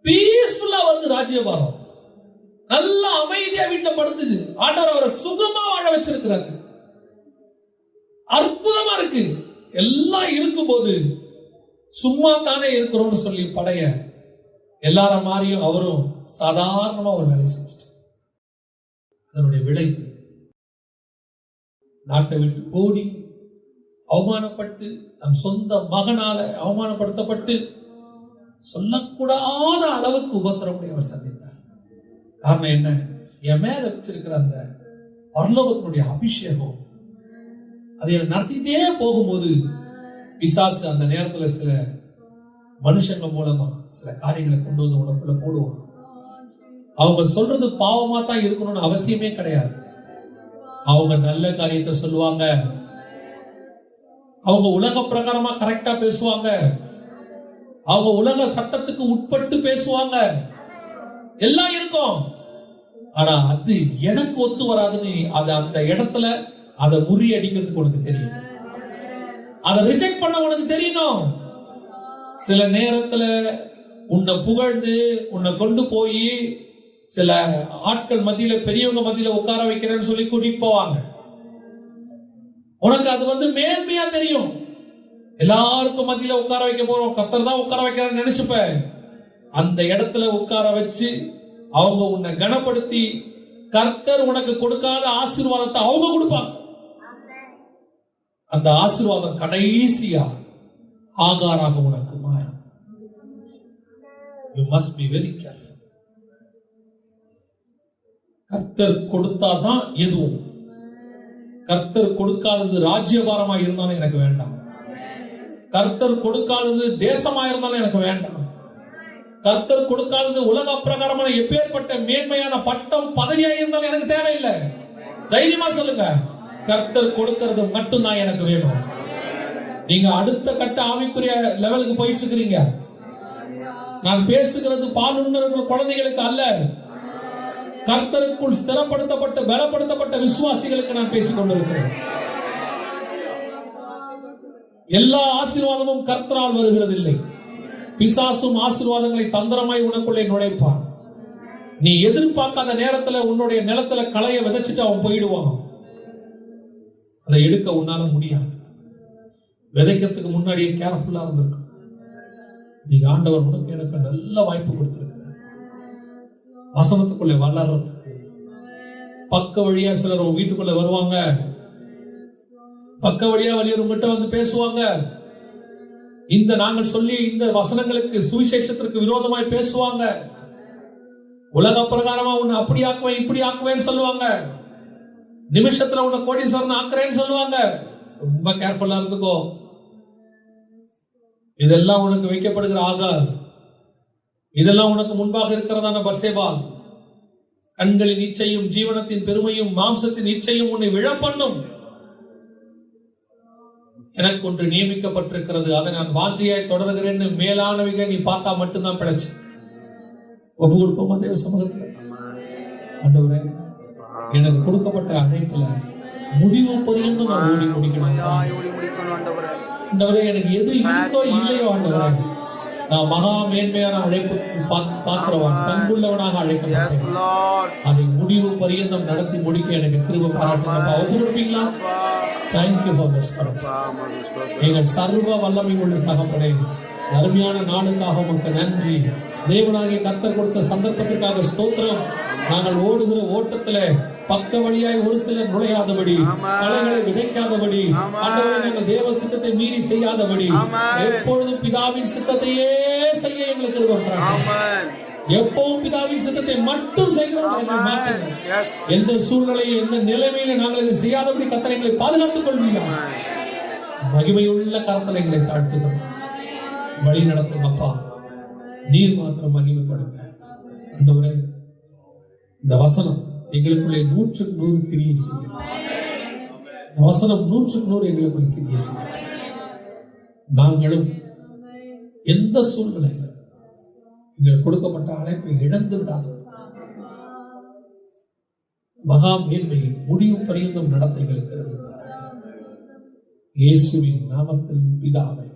Speaker 1: பீஸ்ஃபுல்லா வந்து ராஜ்யபாரம் நல்லா அமைதியா வீட்டுல படுத்துட்டு ஆண்டவர் அவரை சுகமா வாழ வச்சிருக்கிறாரு. அற்புதமா இருக்கு. எல்லாம் இருக்கும்போது சும்மா தானே இருக்கிறோம்னு சொல்லி படைய எல்லாரும் மாதிரியும் அவரும் சாதாரணமா ஒரு வேலை செஞ்சுட்டு அதனுடைய விளைவு நாட்டை விட்டு ஓடி அவமானப்பட்டு தன் சொந்த மகனால அவமானப்படுத்தப்பட்டு சொல்லக்கூடாத அளவுக்கு உபத்திரமுறை அவர் சந்தித்தார். காரணம் என்ன? என் மேல வச்சிருக்கிற அந்த பரலோகத்தினுடைய அபிஷேகம் அதை நடத்திட்டே போகும்போது பிசாசு அந்த நேரத்துல சில மனுஷங்க மூலமா சில காரியங்களை கொண்டு வந்து உனக்குள்ள போடுவாங்க. அவங்க சொல்றது பாவமா தான் இருக்கணும்னு அவசியமே கிடையாது. அவங்க நல்ல காரியத்தை சொல்லுவாங்க, அவங்க உலக பிரகாரமா கரெக்டா பேசுவாங்க, அவங்க உலக சட்டத்துக்கு உட்பட்டு பேசுவாங்க, எல்லாம் இருக்கும். ஆனா அது எனக்கு ஒத்து வராதுன்னு அது அந்த இடத்துல அதை முறியடிக்கிறதுக்கு உனக்கு தெரியும், அதை ரிஜெக்ட் பண்ண உனக்கு தெரியணும். சில நேரத்துல உன்னை புகழ்ந்து உன்னை கொண்டு போய் சில ஆட்கள் மத்தியில பெரியவங்க மத்தியில உட்கார வைக்கிறேன்னு சொல்லி கூட்டிட்டு போவாங்க. உனக்கு அது மேன்மையா தெரியும். எல்லாருக்கும் மத்தியில உட்கார வைக்க போறோம், கர்த்தர் தான் உட்கார வைக்கிறேன்னு நினைச்சுப்ப. அந்த இடத்துல உட்கார வச்சு அவங்க உன்னை கனப்படுத்தி கர்த்தர் உனக்கு கொடுக்காத ஆசீர்வாதத்தை அவங்க கொடுப்பாங்க. அந்த ஆசீர்வாதம் கடைசியா ஆகாராக உனக்கு மாறும். You must be very careful. கர்த்தர் கொடுத்தாதான் எதுவும். கர்த்தர் கொடுக்காதது ராஜ்யபாரமா இருந்தாலும் எனக்கு வேண்டாம். கர்த்தர் கொடுக்காதது தேசமா இருந்தாலும் எனக்கு வேண்டாம். கர்த்தர் கொடுக்காதது உலக பிரகாரமான எப்பேற்பட்ட மேன்மையான பட்டம் பதவியா இருந்தாலும் எனக்கு தேவையில்லை. தைரியமா சொல்லுங்க, கர்த்தர் கொடுக்கிறது மட்டும்தான் எனக்கு வேணும். நீங்க அடுத்த கட்ட ஆவிக்குரிய லெவலுக்கு போயிட்டு இருக்கிறீங்க. நான் பேசுகிறது பாலுண்ணர்கள் குழந்தைகளுக்கு அல்ல, கர்த்தருக்குள் ஸ்திரப்படுத்தப்பட்ட பலப்படுத்தப்பட்ட விசுவாசிகளுக்கு நான் பேசிக் கொண்டிருக்கிறேன். எல்லா ஆசீர்வாதமும் கர்த்தரால் வருகிறதில்லை. பிசாசும் ஆசீர்வாதங்களை தந்திரமாய் உனக்குள்ளே நுழைப்பான். நீ எதிர்பார்க்காத நேரத்துல உன்னுடைய நிலத்துல களைய விதைச்சிட்டு அவன் போயிடுவான். அதை எடுக்க உன்னால முடியாது. விதைக்கிறதுக்கு முன்னாடியே கேர்ஃபுல்லா இருந்திருக்கும். நீங்க ஆண்டவர் உனக்கு எனக்கு நல்ல வாய்ப்பு கொடுத்திருக்கிறார் வசனத்துக்குள்ளே வளர்றதுக்கு. பக்க வழியா சிலர் உங்க வீட்டுக்குள்ள வருவாங்க, பக்க வழியா வழியர் உங்ககிட்ட வந்து பேசுவாங்க. இந்த நாங்கள் சொல்லி இந்த வசனங்களுக்கு சுவிசேஷத்திற்கு விரோதமாய் பேசுவாங்க. உலக பிரகாரமா உன்னை அப்படி ஆக்குவேன் இப்படி ஆக்குவேன்னு சொல்லுவாங்க. நிமிஷத்துல உன்னை கோடீஸ்வரன் ஆக்குறேன்னு சொல்லுவாங்க. ரொம்ப கேர்ஃபுல்லா இருந்துக்கோ. இதெல்லாம் உனக்கு வைக்கப்படுகிற ஆகார். இதெல்லாம் உனக்கு முன்பாக இருக்கிறதான பர்சேபால். கண்களின் இச்சையும் ஜீவனத்தின் பெருமையும் மாம்சத்தின் இச்சையும் உன்னை விழப்பண்ணும். எனக்கு ஒன்று நியமிக்கப்பட்டிருக்கிறது, அதை நான் வாஞ்சியாய் தொடர்கிறேன்னு மேலானவைகளை நீ பார்த்தா மட்டும்தான் பிழைச்சு. ஒப்பு கொடுப்போமா தேவ சமூகத்தில்? ஆண்டவரே, எனக்கு கொடுக்கப்பட்ட அழைப்புல முடிவு பரியந்தும் நான் ஓடி முடிக்கணும். ஆண்டவரே, எனக்கு எது இருக்கோ இல்லையோ ஆண்டவரே, நான் மகா மேன்மையான அழைப்புக்கு பாத்திரவான் பண்புள்ளவனாக அழைக்கப்பட்டேன். அதை முடிவு பரியந்தம் நடத்தி முடிக்க எனக்கு கிருபை பாராட்டுங்கப்பா. ஒப்பு கொடுப்பீங்களா? Thank you for this spirit. எங்கள் சர்வ வல்லமை உள்ள தகப்பனே, அருமையான நாளுக்காக உமக்கு நன்றி. தேவனாகிய கர்த்தர் கொடுத்த சந்தர்ப்பத்திற்காக ஸ்தோத்திரம். நாங்கள் ஓடுகிற ஓட்டத்துல பக்க வழியாய் ஒரு சிலர் நுழையாதபடி, களைகளை விதைக்காதபடி, நாங்கள் தேவ சித்தத்தை மீறி செய்யாதபடி, எப்பொழுதும் பிதாவின் சித்தத்தையே செய்ய எங்களுக்கு இருக்கிறோம். எப்பவும் பிதாவின் சித்தத்தை மட்டும் செய்கிறோம். எந்த சூழ்நிலையை எந்த நிலைமையில நாங்கள் இதை செய்யாதபடி கர்த்தர் எங்களை பாதுகாத்துக் கொள்வீங்க. மகிமையுள்ள கரத்தில் எங்களை தாழ்த்துகிறோம். வழி நடத்துங்கப்பா. நீர் மாத்திரம் மகிமைப்படுங்க. ஆண்டவரே, இந்த வசனம் எங்களுக்குள்ளே 100% கிரியை செய்யும். இந்த வசனம் 100% எங்களுக்குள்ளே கிரியை செய்யும். நாங்களும் எந்த சூழ்நிலையில எங்களுக்கு கொடுக்கப்பட்ட அழைப்பை இழந்து விடாத மகா மேன்மையை முடிவு பரியந்தம் நடத்த எங்களுக்கு இயேசுவின் நாமத்தில் பிதாவே.